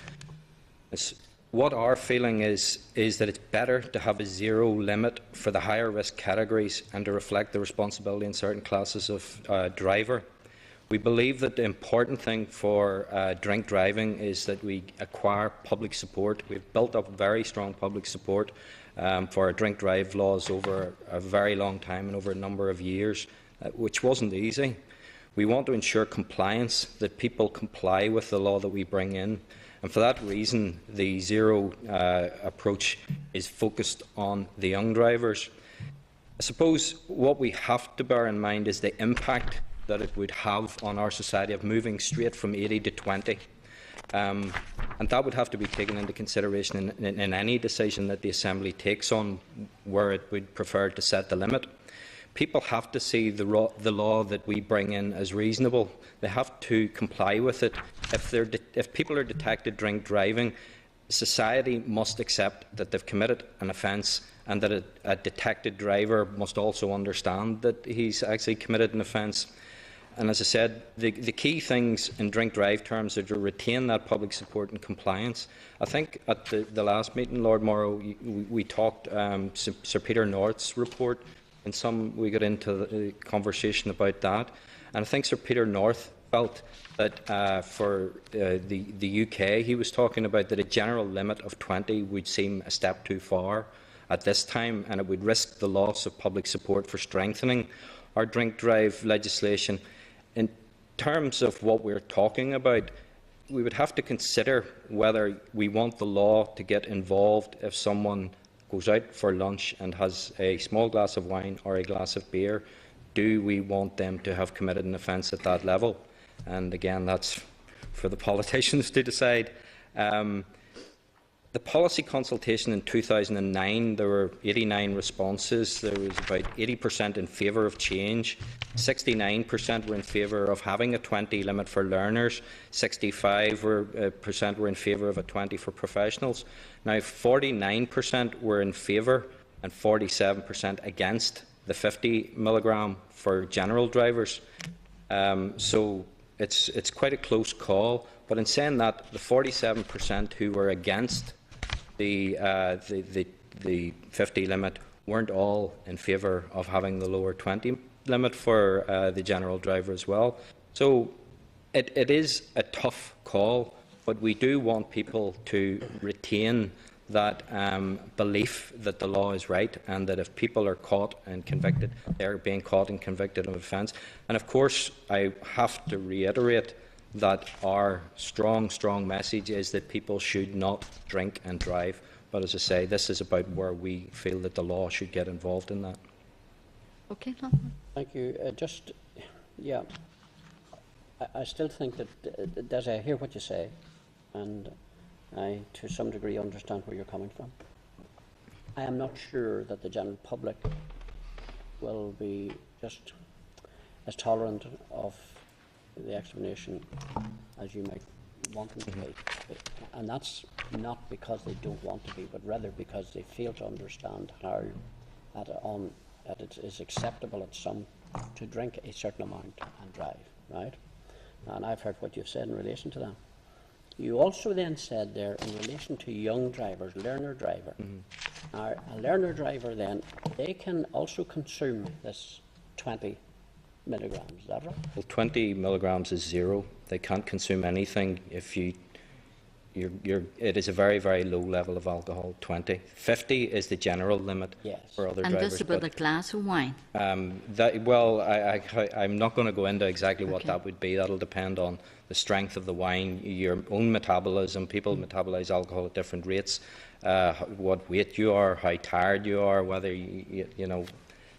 What our feeling is that it's better to have a 0 limit for the higher risk categories and to reflect the responsibility in certain classes of driver. We believe that the important thing for drink driving is that we acquire public support. We've built up very strong public support for our drink drive laws over a very long time and over a number of years, which wasn't easy. We want to ensure compliance, that people comply with the law that we bring in. And for that reason, the 0 approach is focused on the young drivers. I suppose what we have to bear in mind is the impact that it would have on our society of moving straight from 80 to 20. And that would have to be taken into consideration in any decision that the Assembly takes on where it would prefer to set the limit. People have to see the law that we bring in as reasonable. They have to comply with it. If people are detected drink driving, society must accept that they've committed an offence, and that a detected driver must also understand that he's actually committed an offence. And as I said, the key things in drink drive terms are to retain that public support and compliance. I think at the last meeting, Lord Morrow, we talked Sir Peter North's report, and we got into the conversation about that. And I think Sir Peter North felt that for the UK, he was talking about that a general limit of 20 would seem a step too far at this time, and it would risk the loss of public support for strengthening our drink drive legislation. In terms of what we're talking about, we would have to consider whether we want the law to get involved if someone goes out for lunch and has a small glass of wine or a glass of beer. Do we want them to have committed an offence at that level? And again, that's for the politicians to decide. The policy consultation in 2009, there were 89 responses. There was about 80% in favour of change. 69% were in favour of having a 20 limit for learners. 65% were in favour of a 20 for professionals. Now, 49% were in favour and 47% against the 50 milligram for general drivers. So it's quite a close call. But in saying that, the 47% who were against the 50 limit weren't all in favour of having the lower 20 limit for the general driver as well. So it is a tough call, but we do want people to retain that belief that the law is right, and that if people are caught and convicted, they're being caught and convicted of offence. And of course, I have to reiterate that our strong message is that people should not drink and drive. But as I say, this is about where we feel that the law should get involved in that. Okay, Thank you. I still think that, Des, I hear what you say, and I, to some degree, understand where you're coming from. I am not sure that the general public will be just as tolerant of the explanation as you might want them to be. And that's not because they don't want to be, but rather because they fail to understand how that it is acceptable at some to drink a certain amount and drive, right? and I've heard what you've said in relation to that. You also then said there, in relation to young drivers, learner driver. A learner driver then, they can also consume this 20 milligrams, is that right? Well, 20 milligrams is zero. They can't consume anything if it is a very, very low level of alcohol, 20. 50 is the general limit for other And drivers. this about a glass of wine? I'm not going to go into exactly what that would be. That'll depend on the strength of the wine, your own metabolism. People metabolize alcohol at different rates. What weight you are, how tired you are, whether you know.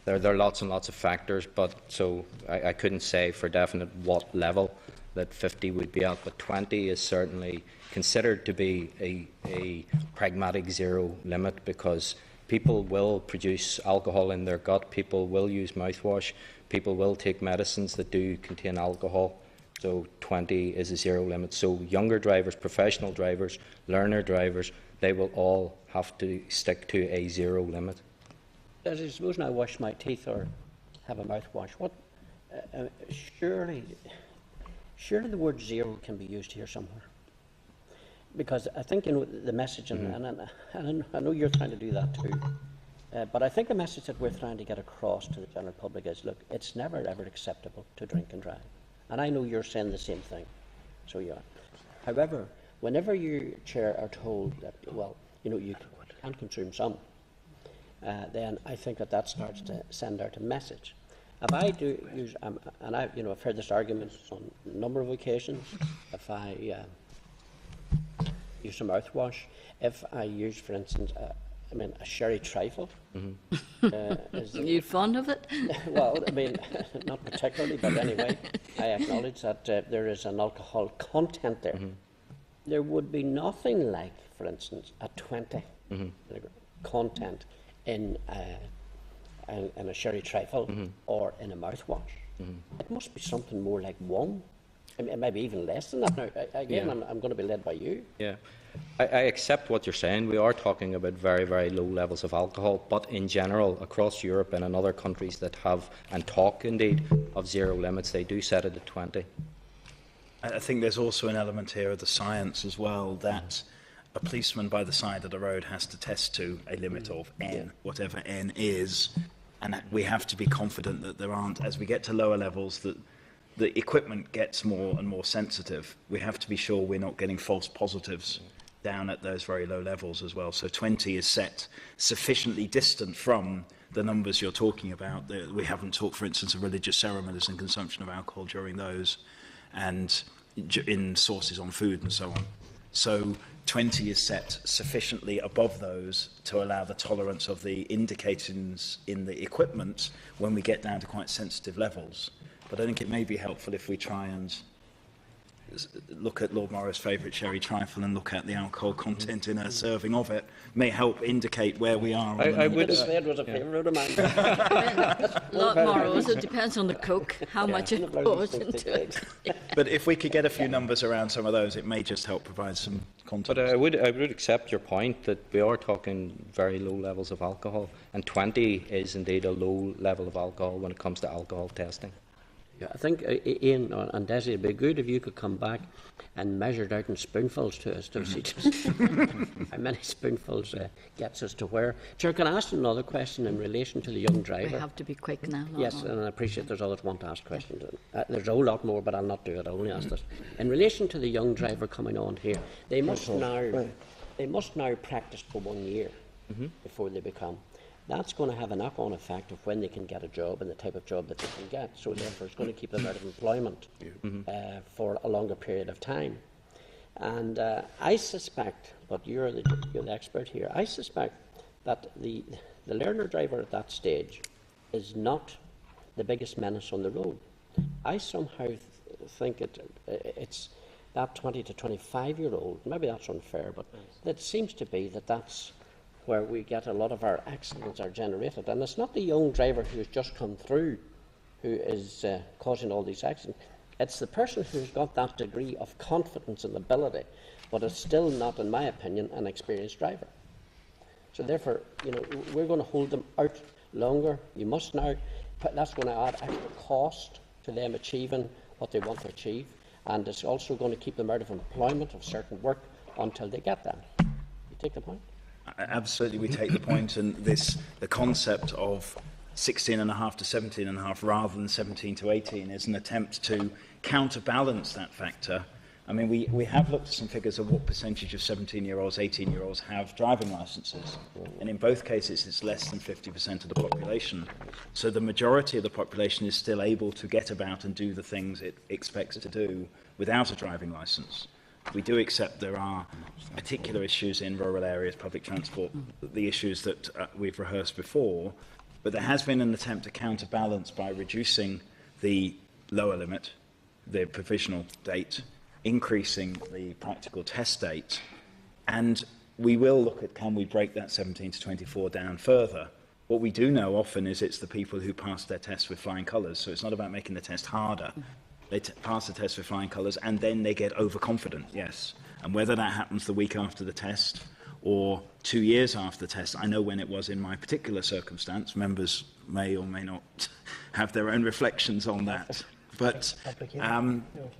There are lots and lots of factors, but so I couldn't say for definite what level that 50 would be at, but 20 is certainly considered to be a pragmatic zero limit, because people will produce alcohol in their gut, people will use mouthwash, people will take medicines that do contain alcohol, so 20 is a zero limit. So younger drivers, professional drivers, learner drivers, they will all have to stick to a zero limit. As I suppose I wash my teeth or have a mouthwash, surely the word zero can be used here somewhere. Because I think the message, and I know you're trying to do that too, but I think the message that we're trying to get across to the general public is, look, it's never ever acceptable to drink and drive. And I know you're saying the same thing, so you are. However, whenever you, Chair, are told that, well, you can consume some, then I think that starts to send out a message. If I do use, and I've heard this argument on a number of occasions, if I use a mouthwash, if I use, for instance, a sherry trifle. Are you fond of it? Well, not particularly, but anyway, I acknowledge that there is an alcohol content there. There would be nothing like, for instance, a 20 content in a sherry trifle or in a mouthwash. It must be something more like 1. Maybe even less than that. Now, again, I'm going to be led by you. Yeah, I accept what you're saying. We are talking about very, very low levels of alcohol, but in general, across Europe and in other countries that have, and talk indeed, of zero limits, they do set it at 20. I think there's also an element here of the science as well, that a policeman by the side of the road has to test to a limit of N, whatever N is, and we have to be confident that there aren't, as we get to lower levels, that the equipment gets more and more sensitive. We have to be sure we're not getting false positives down at those very low levels as well. So 20 is set sufficiently distant from the numbers you're talking about. We haven't talked, for instance, of religious ceremonies and consumption of alcohol during those, and in sources on food and so on. So 20 is set sufficiently above those to allow the tolerance of the indicators in the equipment when we get down to quite sensitive levels. But I think it may be helpful if we try and look at Lord Morrow's favourite sherry trifle and look at the alcohol content in a serving of it. May help indicate where we are. I would say it was a favourite of mine. Lord Morrow's, it depends on the Coke, how much it goes into it. But if we could get a few numbers around some of those, it may just help provide some context. But I would accept your point that we are talking very low levels of alcohol, and 20 is indeed a low level of alcohol when it comes to alcohol testing. Yeah, I think Ian and Desi, it'd be good if you could come back and measure it out in spoonfuls to us to see just how many spoonfuls gets us to where. Chair, can I ask another question in relation to the young driver? We have to be quick now. Yes, and I appreciate there's others want to ask questions. There's a whole lot more, but I'll not do it. I'll only ask this. In relation to the young driver coming on here, they must now practice for 1 year before they become. That's going to have a knock-on effect of when they can get a job and the type of job that they can get. So therefore, it's going to keep them out of employment for a longer period of time. And I suspect, but you're the expert here, I suspect that the learner driver at that stage is not the biggest menace on the road. I somehow think it's that 20 to 25-year-old, maybe that's unfair, but it seems to be that's where we get a lot of our accidents are generated. And it's not the young driver who's just come through who is causing all these accidents. It's the person who's got that degree of confidence and ability, but is still not, in my opinion, an experienced driver. So therefore, we're going to hold them out longer. You must now, that's going to add extra cost to them achieving what they want to achieve. and it's also going to keep them out of employment of certain work until they get that. You take the point? Absolutely, we take the point, and the concept of 16.5 to 17.5 rather than 17 to 18 is an attempt to counterbalance that factor. I mean, we have looked at some figures of what percentage of 17-year-olds, 18-year-olds have driving licences, and in both cases it's less than 50% of the population. So the majority of the population is still able to get about and do the things it expects to do without a driving licence. We do accept there are particular issues in rural areas, public transport, the issues that we've rehearsed before, but there has been an attempt to counterbalance by reducing the lower limit, the provisional date, increasing the practical test date, and we will look at can we break that 17 to 24 down further. What we do know often is it's the people who pass their tests with flying colours, so it's not about making the test harder. They pass the test with flying colours and then they get overconfident, yes. And whether that happens the week after the test or 2 years after the test, I know when it was in my particular circumstance. Members may or may not have their own reflections on that. But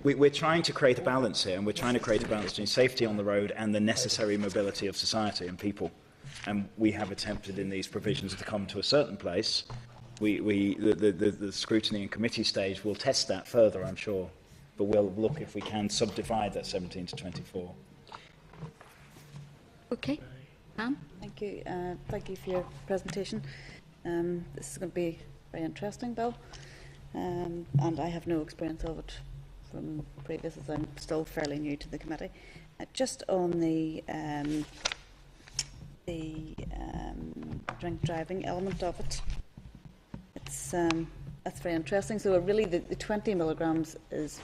we're trying to create a balance here, and we're trying to create a balance between safety on the road and the necessary mobility of society and people. And we have attempted in these provisions to come to a certain place. The scrutiny and committee stage will test that further, I'm sure. But we'll look if we can subdivide that 17 to 24. Okay. Pam? Thank you. Thank you for your presentation. This is going to be very interesting, Bill. And I have no experience of it from previous, as I'm still fairly new to the committee. Just on the drink driving element of it, that's very interesting. So really, the 20 milligrams is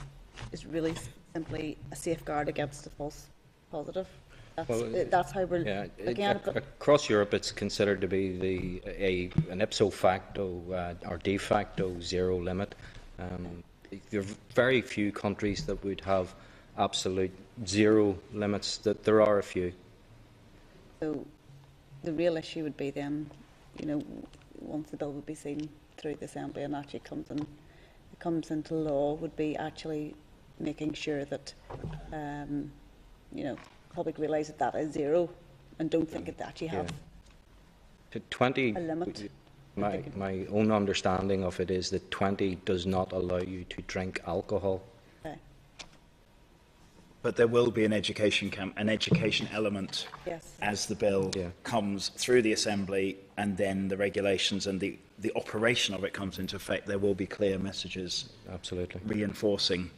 really simply a safeguard against a false positive. That's how we're looking at it. Across Europe, it's considered to be an ipso facto or de facto zero limit. There are very few countries that would have absolute zero limits. That there are a few. So the real issue would be then, once the bill would be seen through the Assembly and actually comes into law, would be actually making sure that public realise that is zero and don't think it actually have to 20 a limit. My own understanding of it is that 20 does not allow you to drink alcohol. Okay. But there will be an education element as the bill comes through the Assembly, and then the regulations and the operation of it comes into effect. There will be clear messages, absolutely, reinforcing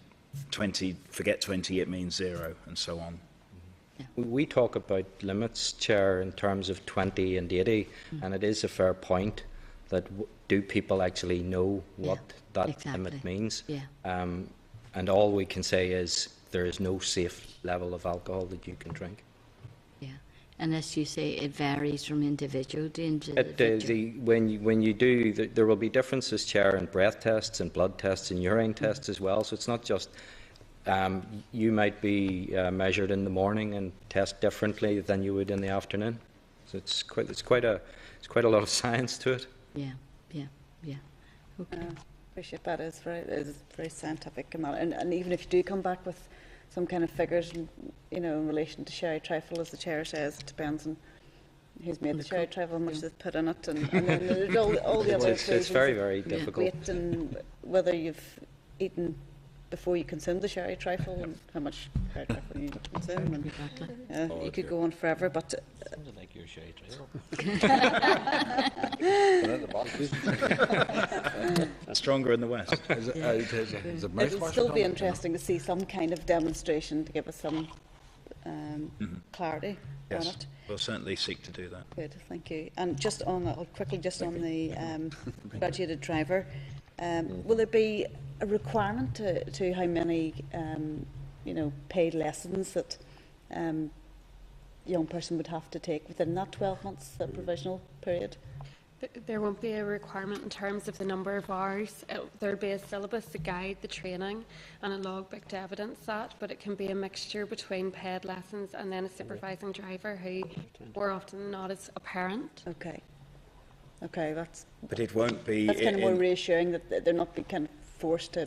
20. Forget 20; it means zero, and so on. We talk about limits, Chair, in terms of 20 and 80, and it is a fair point that do people actually know what that limit means? And all we can say is there is no safe level of alcohol that you can drink. Yeah, and as you say, it varies from individual to individual. When you do, there will be differences, Chair, in breath tests and blood tests and urine tests as well. So it's not just you might be measured in the morning and test differently than you would in the afternoon. So it's quite a lot of science to it. Yeah. Okay. Appreciate that. It's very scientific, and even if you do come back with some kind of figures, in relation to sherry trifle, as the chair says, it depends on who's made the sherry trifle, how much they've put in it, and then there's all the other it's very, very difficult. Weight and whether you've eaten before you consume the sherry trifle and how much sherry trifle you consume. And, you could go on forever, but sounds like your sherry trifle. Stronger in the West. It would still be interesting to see some kind of demonstration to give us some clarity on it. We'll certainly seek to do that. Good, thank you. And just on the graduated driver, will there be a requirement to how many paid lessons that young person would have to take within that 12 months provisional period? There won't be a requirement in terms of the number of hours. There'll be a syllabus to guide the training and a logbook to evidence that, but it can be a mixture between paid lessons and then a supervising driver who more often than not is a parent. Okay, that's. But it won't be. That's kind of more reassuring that they're not being kind of forced to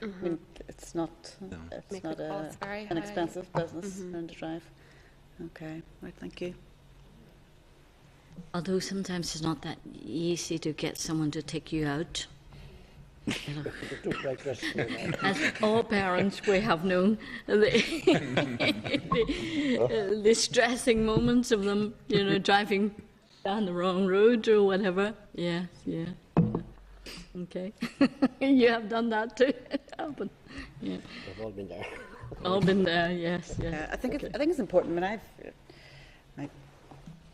I mean, it's not, it's Make not the costs very an high. expensive business learning to drive. Okay, right, thank you. Although sometimes it's not that easy to get someone to take you out. You know, Don't like this, as all parents, we have known the distressing moments of them, you know, driving down the wrong road or whatever. Yeah. Okay. You have done that too. Happened. Yeah. We've all been there. All been there, yes. I think it's important. I mean,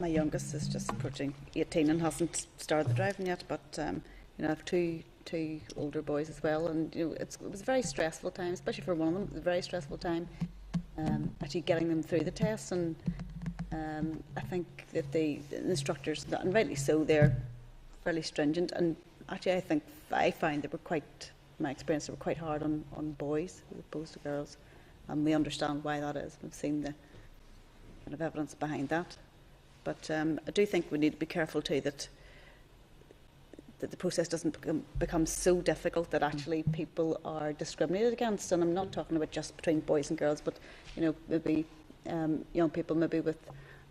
my youngest is just approaching 18 and hasn't started driving yet, but you know, I have two older boys as well, and you know, it was a very stressful time, especially for one of them. It was a very stressful time actually getting them through the tests, and I think that the instructors, and rightly so, they're fairly stringent, and actually I find they were quite, in my experience, they were quite hard on boys as opposed to girls, and we understand why that is. We've seen the kind of evidence behind that. But I do think we need to be careful too that the process doesn't become so difficult that actually people are discriminated against. And I'm not talking about just between boys and girls, but you know, maybe young people maybe with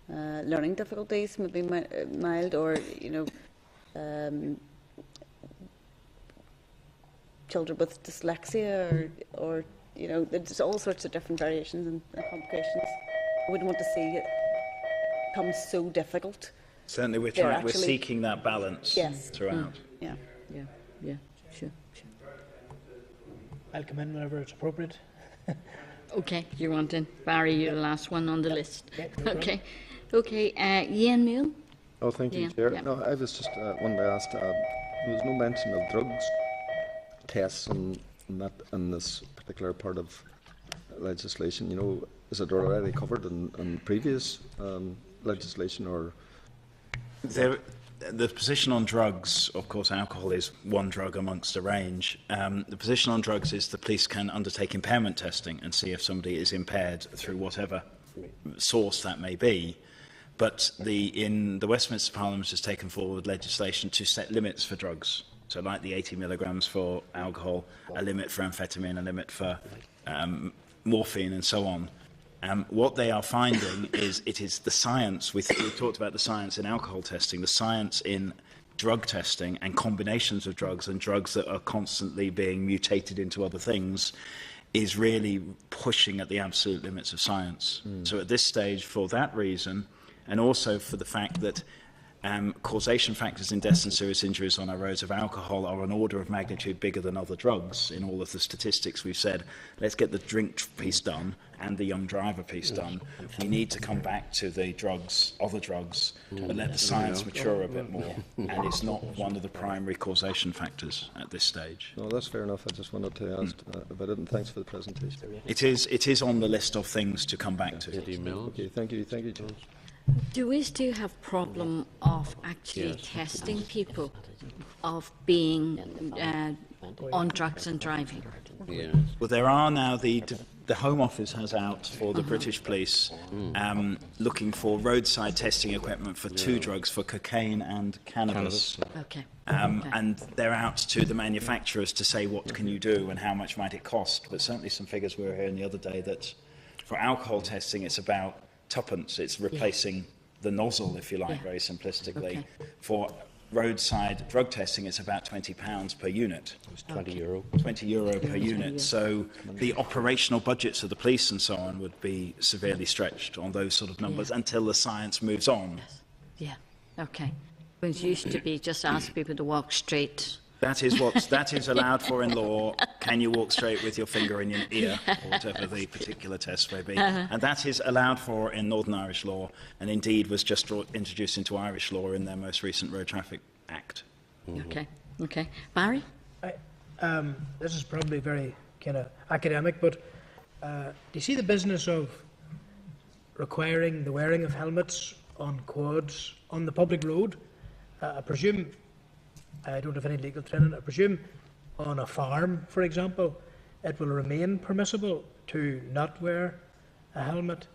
learning difficulties, maybe mild, or you know, children with dyslexia, or you know, there's all sorts of different variations and complications. I wouldn't want to see it become so difficult. Certainly, we're seeking that balance throughout. Yeah. Sure. I'll come in whenever it's appropriate. Okay, you're wanting. Barry, you're the last one on the list. Yeah, no problem. Okay, Ian Muir? Oh, thank you, Yeah, Chair. yeah. No, I was just wanted to ask, there was no mention of drugs tests in this particular part of legislation. You know, is it already covered in previous legislation, or? The position on drugs, of course, alcohol is one drug amongst a range. The position on drugs is the police can undertake impairment testing and see if somebody is impaired through whatever source that may be. But the Westminster Parliament has taken forward legislation to set limits for drugs. So like the 80 milligrams for alcohol, a limit for amphetamine, a limit for morphine and so on. What they are finding is it is the science, we talked about the science in alcohol testing, the science in drug testing and combinations of drugs and drugs that are constantly being mutated into other things is really pushing at the absolute limits of science. So at this stage, for that reason, and also for the fact that causation factors in deaths and serious injuries on our roads of alcohol are an order of magnitude bigger than other drugs. In all of the statistics we've said, let's get the drink piece done and the young driver piece done. We need to come back to the drugs, other drugs, but let the science mature a bit more. And it's not one of the primary causation factors at this stage. No, that's fair enough. I just wanted to ask about it, and thanks for the presentation. It is on the list of things to come back to. Okay, thank you, Chair. Do we still have problem of actually testing people of being on drugs and driving? Yeah. Well, there are now the Home Office has out for the British Police looking for roadside testing equipment for two drugs, for cocaine and cannabis. Okay. And they're out to the manufacturers to say what can you do and how much might it cost. But certainly some figures we were hearing the other day that for alcohol testing it's about tuppence. It's replacing the nozzle, if you like, very simplistically. Okay. For roadside drug testing, it's about £20 per unit. It was €20. €20 per unit. So the operational budgets of the police and so on would be severely stretched on those sort of numbers until the science moves on. Yeah, okay. It used to be just ask people to walk straight. That is allowed for in law. Can you walk straight with your finger in your ear, or whatever the particular test may be? And that is allowed for in Northern Irish law, and indeed was just introduced into Irish law in their most recent Road Traffic Act. Okay. Barry? This is probably very kind of academic, but do you see the business of requiring the wearing of helmets on quads on the public road? I presume, I don't have any legal training, I presume on a farm, for example, it will remain permissible to not wear a helmet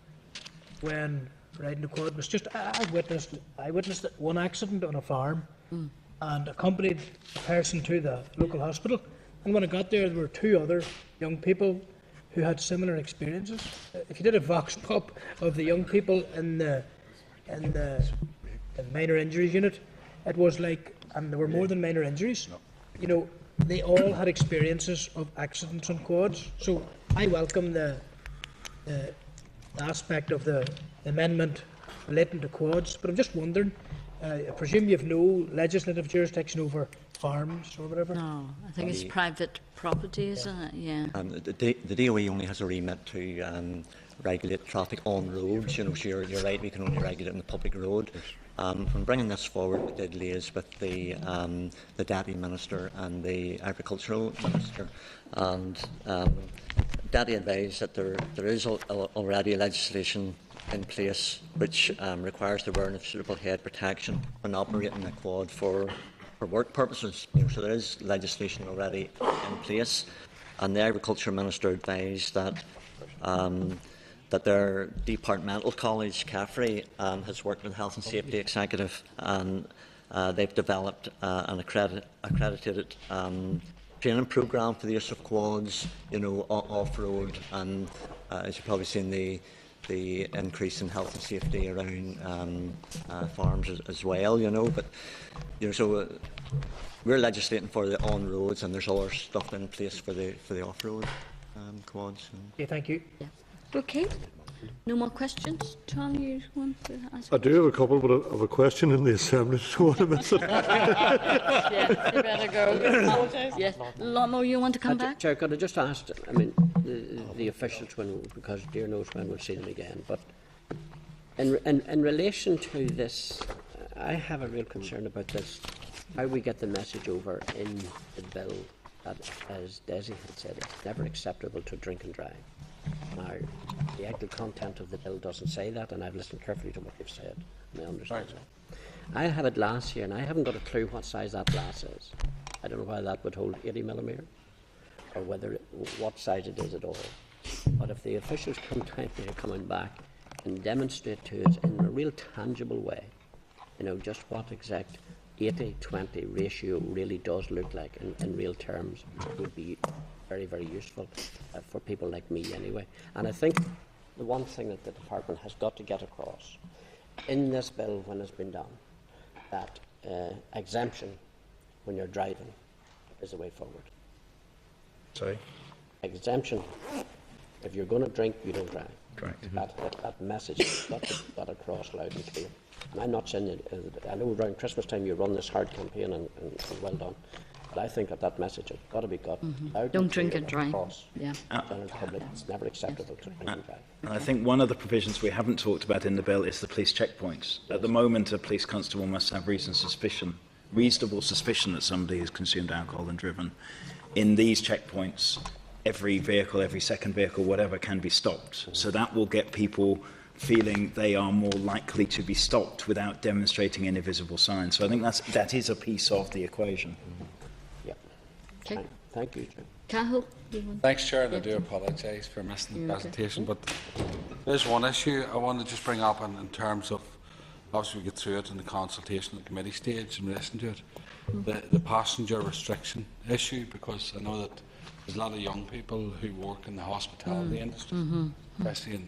when riding a quad. It was just, I witnessed one accident on a farm and accompanied a person to the local hospital, And when I got there were 2 other young people who had similar experiences. If you did a vox pop of the young people in the minor injuries unit, it was like, and there were more than minor injuries. You know, they all had experiences of accidents on quads. So I welcome the aspect of the amendment relating to quads, but I'm just wondering, I presume you have no legislative jurisdiction over farms or whatever? No, I think it's private property, isn't it? Yeah. The DOE only has a remit to regulate traffic on roads. You know, so you're right, we can only regulate on the public road. From bringing this forward, we did liaise with the Deputy Minister and the Agricultural Minister, and Daddy advised that there is already legislation in place which requires the wearing of suitable head protection when operating a quad for work purposes. You know, so there is legislation already in place, and the Agriculture Minister advised that that their departmental college, CAFRE, has worked with Health and Safety Executive, and they've developed an accredited training programme for the use of quads, you know, off-road, and as you've probably seen, the increase in health and safety around farms as well, you know. But you know, so we're legislating for the on-roads, and there's other stuff in place for the off-road quads. Okay, thank you. Yeah. Okay. No more questions? Tom, you want to ask? I do have a couple, but I have a question in the Assembly. I don't want to miss it. Yeah, you better go. Yes. Lomo, you want to come back? Chair, could I just ask, I mean, the officials, because dear knows when we'll see them again, but in relation to this, I have a real concern about this, how we get the message over in the bill that, as Desi had said, it's never acceptable to drink and drive. Now, the actual content of the bill doesn't say that, and I've listened carefully to what you've said, and I understand that. I have it glass here, and I haven't got a clue what size that glass is. I don't know whether that would hold 80mm, or what size it is at all. But if the officials come down here, coming back, and demonstrate to us in a real tangible way, you know, just what exact 80-20 ratio really does look like in real terms, would be very, very useful for people like me anyway. And I think the one thing that the department has got to get across in this bill, when it's been done, that exemption when you're driving is the way forward. Sorry? Exemption. If you're going to drink, you don't drive. Correct. That message has got across loud and clear. And I'm not saying that, I know around Christmas time you run this hard campaign, and well done. But I think that message has got to be got loud. Don't drink and drive. Across Yeah. the general public. It's never acceptable to drink and drive. And I think one of the provisions we haven't talked about in the bill is the police checkpoints. At the moment, a police constable must have reasonable suspicion that somebody has consumed alcohol and driven. In these checkpoints, every vehicle, every second vehicle, whatever, can be stopped. So that will get people feeling they are more likely to be stopped without demonstrating any visible signs. So I think that is a piece of the equation. Yeah. Okay. Thank you, Chair. Cahill, you want? Thanks, Chair, and I do apologise for missing the presentation, but there's one issue I want to just bring up in terms of, obviously we get through it in the consultation at the committee stage and listen to it, the passenger restriction issue, because I know that there's a lot of young people who work in the hospitality industry, especially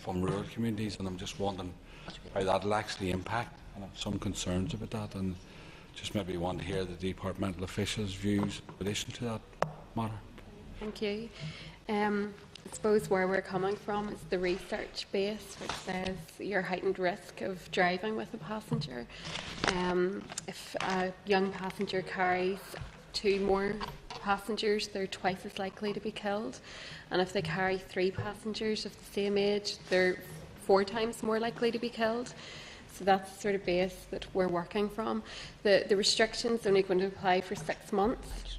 from rural communities, and I'm just wondering how that will actually impact, and I have some concerns about that, and just maybe want to hear the departmental officials' views in relation to that matter. Thank you. I suppose where we're coming from is the research base, which says your heightened risk of driving with a passenger. If a young passenger carries 2 more passengers, they're twice as likely to be killed. And if they carry 3 passengers of the same age, they're 4 times more likely to be killed. So that's the sort of base that we're working from. The restrictions are only going to apply for 6 months.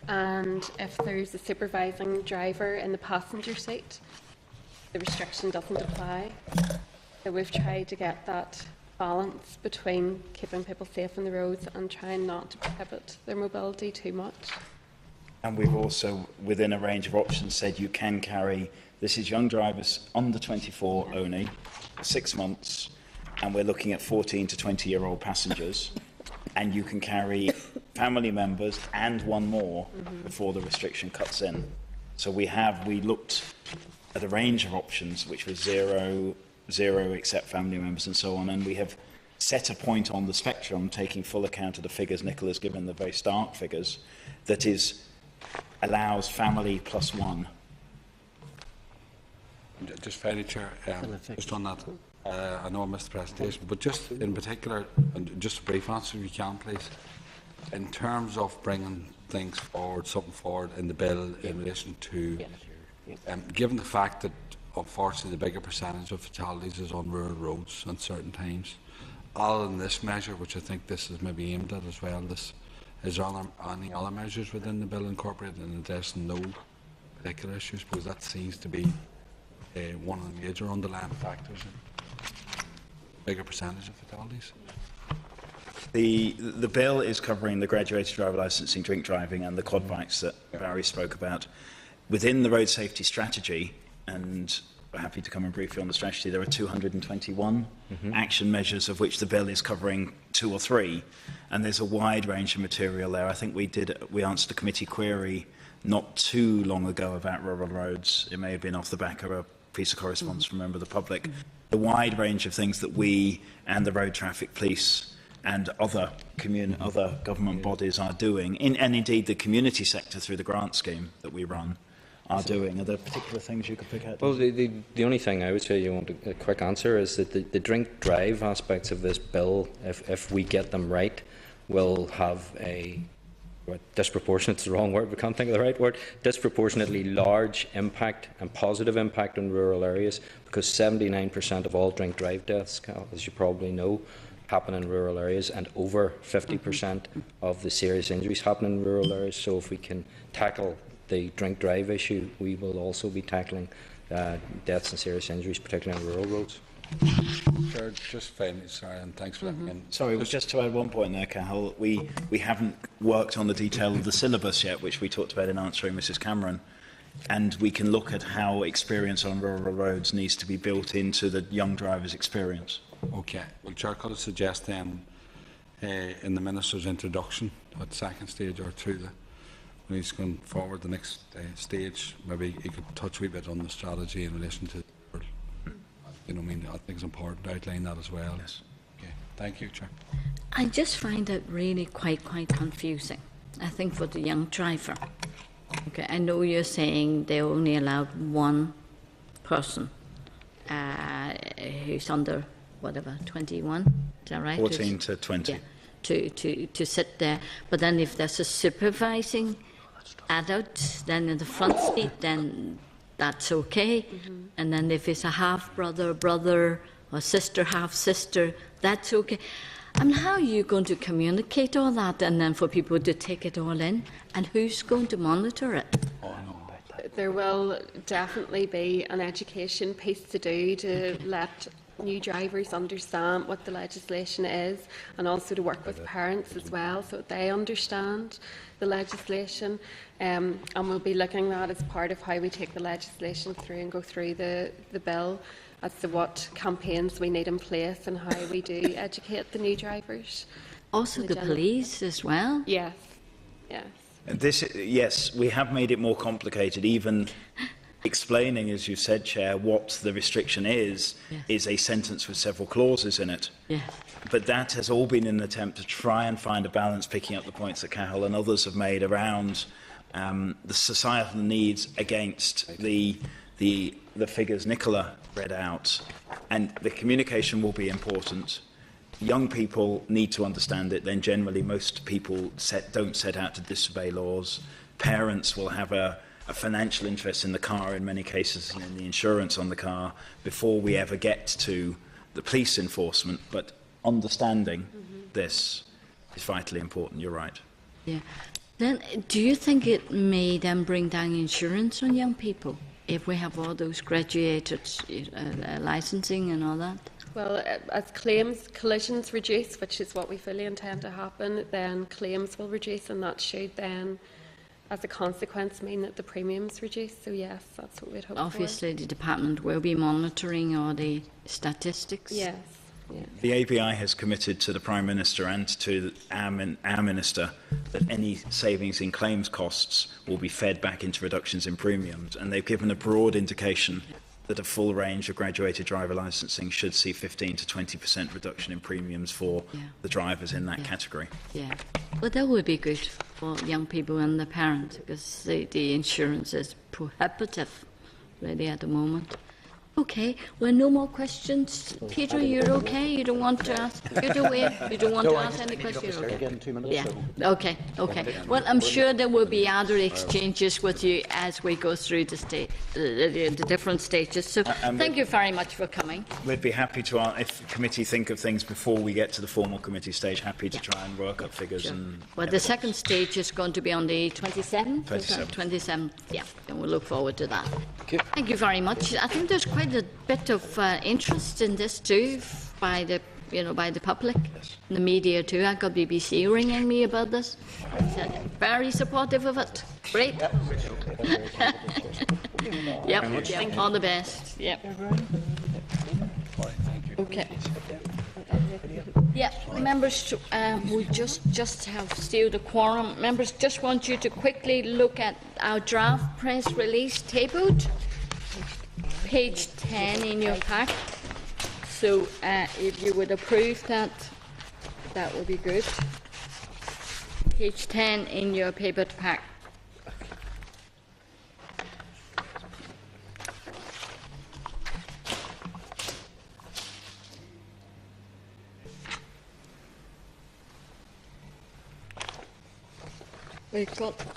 And if there's a supervising driver in the passenger seat, the restriction doesn't apply. So we've tried to get that balance between keeping people safe on the roads and trying not to prohibit their mobility too much. And we've also, within a range of options, said you can carry, this is young drivers under 24 only, 6 months, and we're looking at 14 to 20-year-old passengers, and you can carry family members and one more before the restriction cuts in. So we looked at a range of options, which was zero except family members and so on, and we have set a point on the spectrum, taking full account of the figures Nicola's given, the very stark figures, that allows family plus one. Just fairly, Chair, just on that, I know I missed the presentation, but just in particular, and just a brief answer if you can, please. In terms of bringing things forward, something forward in the bill in relation to, given the fact that unfortunately the bigger percentage of fatalities is on rural roads at certain times, other than this measure, which I think this is maybe aimed at as well, is there any other measures within the bill incorporated in addressing no particular issues? Because that seems to be one of the major underlying factors in bigger percentage of fatalities. The bill is covering the graduated driver licensing, drink driving and the quad bikes that Barry spoke about. Within the road safety strategy, and we're happy to come and brief you on the strategy, there are 221 action measures, of which the bill is covering 2 or 3, and there's a wide range of material there. I think we answered a committee query not too long ago about rural roads. It may have been off the back of a piece of correspondence from a member of the public. The wide range of things that we and the road traffic police and other government bodies are doing, and indeed the community sector through the grant scheme that we run, are doing. Are there particular things you could pick out? Well, the only thing I would say, you want a quick answer, is that the drink drive aspects of this bill, if we get them right, will have a disproportionate, it's the wrong word, we can't think of the right word, disproportionately large impact and positive impact on rural areas, because 79% of all drink drive deaths, as you probably know, happen in rural areas, and over 50% of the serious injuries happen in rural areas. So if we can tackle the drink drive issue, we will also be tackling deaths and serious injuries, particularly on rural roads. Sure, just finally, sorry, and thanks for that. Sorry, just to add one point there, Cathal, we haven't worked on the detail of the syllabus yet, which we talked about in answering Mrs Cameron, and we can look at how experience on rural roads needs to be built into the young driver's experience. Okay. Well, Chair, could I suggest then, in the Minister's introduction at second stage or through when he's going forward the next stage, maybe he could touch a wee bit on the strategy in relation to, I think it's important to outline that as well. Yes. Okay. Thank you, Chair. I just find it really quite confusing, I think, for the young driver. Okay, I know you're saying they only allowed one person who's under, whatever, 21, is that right? 14 to 20. Yeah, to sit there. But then if there's a supervising adult, then in the front seat, then that's okay. And then if it's a half-brother, brother, or sister, half-sister, that's okay. How are you going to communicate all that and then for people to take it all in? And who's going to monitor it? There will definitely be an education piece to do to let new drivers understand what the legislation is, and also to work with parents as well so that they understand the legislation. And we'll be looking at that as part of how we take the legislation through and go through the bill as to what campaigns we need in place and how we do educate the new drivers. Also the police as well? Yes, yes. Yes, we have made it more complicated. Even explaining, as you said, Chair, what the restriction is a sentence with several clauses in it. Yes. But that has all been an attempt to try and find a balance, picking up the points that Cathal and others have made around the societal needs against the figures Nicola read out. And the communication will be important. Young people need to understand it. Then generally most people don't set out to disobey laws. Parents will have a financial interest in the car in many cases, and in the insurance on the car, before we ever get to the police enforcement. But understanding this is vitally important. You're right. Yeah. Then, do you think it may then bring down insurance on young people if we have all those graduated licensing and all that? Well, as collisions reduce, which is what we fully intend to happen, then claims will reduce, and that should then, as a consequence, mean that the premiums reduce. So yes, that's what we'd hope Obviously, the department will be monitoring all the statistics. Yes. The ABI has committed to the Prime Minister and to our Minister that any savings in claims costs will be fed back into reductions in premiums, and they've given a broad indication that a full range of graduated driver licensing should see 15 to 20% reduction in premiums for the drivers in that category. Yeah, well, that would be good for young people and their parents, because the insurance is prohibitive really at the moment. Okay, well, no more questions. Peter, you're okay? You don't want to ask? You're away? You don't want to ask any questions? You're okay. Again, 2 minutes. Yeah. So. Okay. Well, I'm sure there will be other exchanges with you as we go through the different stages. So thank you very much for coming. We'd be happy to, if the committee think of things before we get to the formal committee stage, happy to try and work up figures. Sure. And well, the second stage is going to be on the 27th? 27th. 27th, yeah. And we'll look forward to that. Thank you very much. I think there's quite a bit of interest in this too by the public, the media too. I got BBC ringing me about this. Very supportive of it. Great. Yep. All the best. Yep. Okay. Yeah, members, we just have still the quorum. Members, just want you to quickly look at our draft press release tabled. Page 10 in your pack. So if you would approve that, that would be good. Page 10 in your paper pack.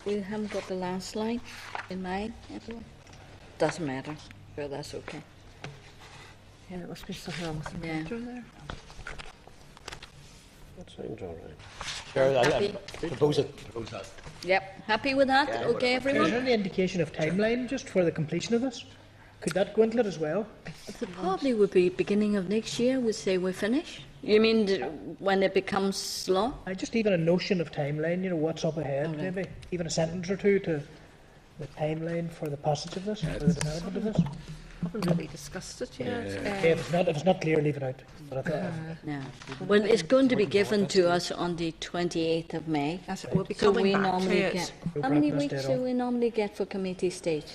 We haven't got the last line in mind, everyone. Doesn't matter. Sure, that's okay. Yeah, there must be something wrong with the printer there. That sounds all right. Happy? Propose that. Yep. Happy with that? Okay, Is there everyone? any indication of timeline just for the completion of this? Could that go into it as well? It probably would be beginning of next year, we'd say we finish. You mean when it becomes law? Just even a notion of timeline, what's up ahead, maybe. Even a sentence or two to the timeline for the passage of this, for the development of this. Haven't really discussed it yet. Okay, if it's not clear, leave it out. No. Well, it's going to be given to us on the 28th of May. We'll be So coming we back normally to it. get. How many weeks do we normally get for committee stage?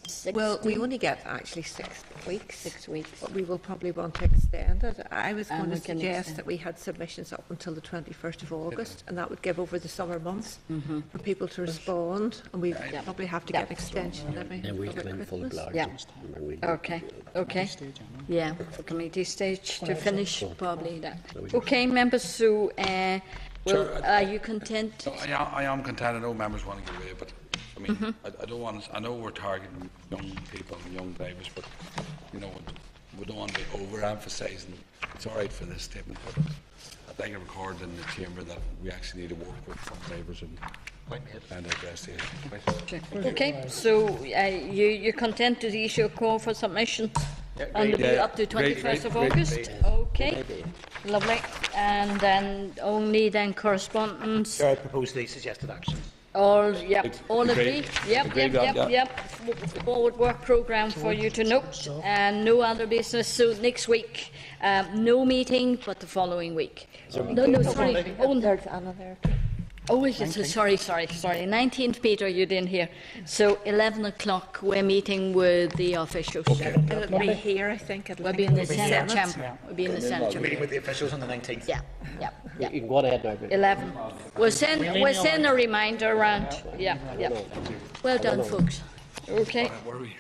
6? Well, we only get actually 6 weeks. 6 weeks. But we will probably want to extend it. I was going we to can suggest extend. that we had submissions up until the 21st of August, and that would give over the summer months for people to respond, and we probably have to get an extension maybe over Christmas. Yeah. Okay. Yeah, for committee stage to finish, probably that. Okay, members, so are you content? I am content. I know members want to get away, but I mean, I don't want to, I know we're targeting young people and young drivers, but we don't want to be overemphasising. It's all right for this statement, but I'd like to record in the chamber that we actually need to work with some drivers and address the issue. Okay, so you're content to issue a call for submission on the bill up to 21st of August? Okay, lovely. And then only then correspondence. I propose the suggested actions. All agree? Agreed. Yep. Forward work programme for you to note, and no other business. So next week, no meeting, but the following week. No, sorry. There's Anna there too. Oh, yes, sorry. 19th, Peter, you didn't hear. So 11 o'clock, we're meeting with the officials. It'll be here, I think. We'll be in the Senate chamber. We'll be in the Senate chamber. Meeting with the officials on the 19th. Yeah. You can go ahead now. 11. We'll send a reminder around. Yeah. Well done, folks. Okay. Where are we?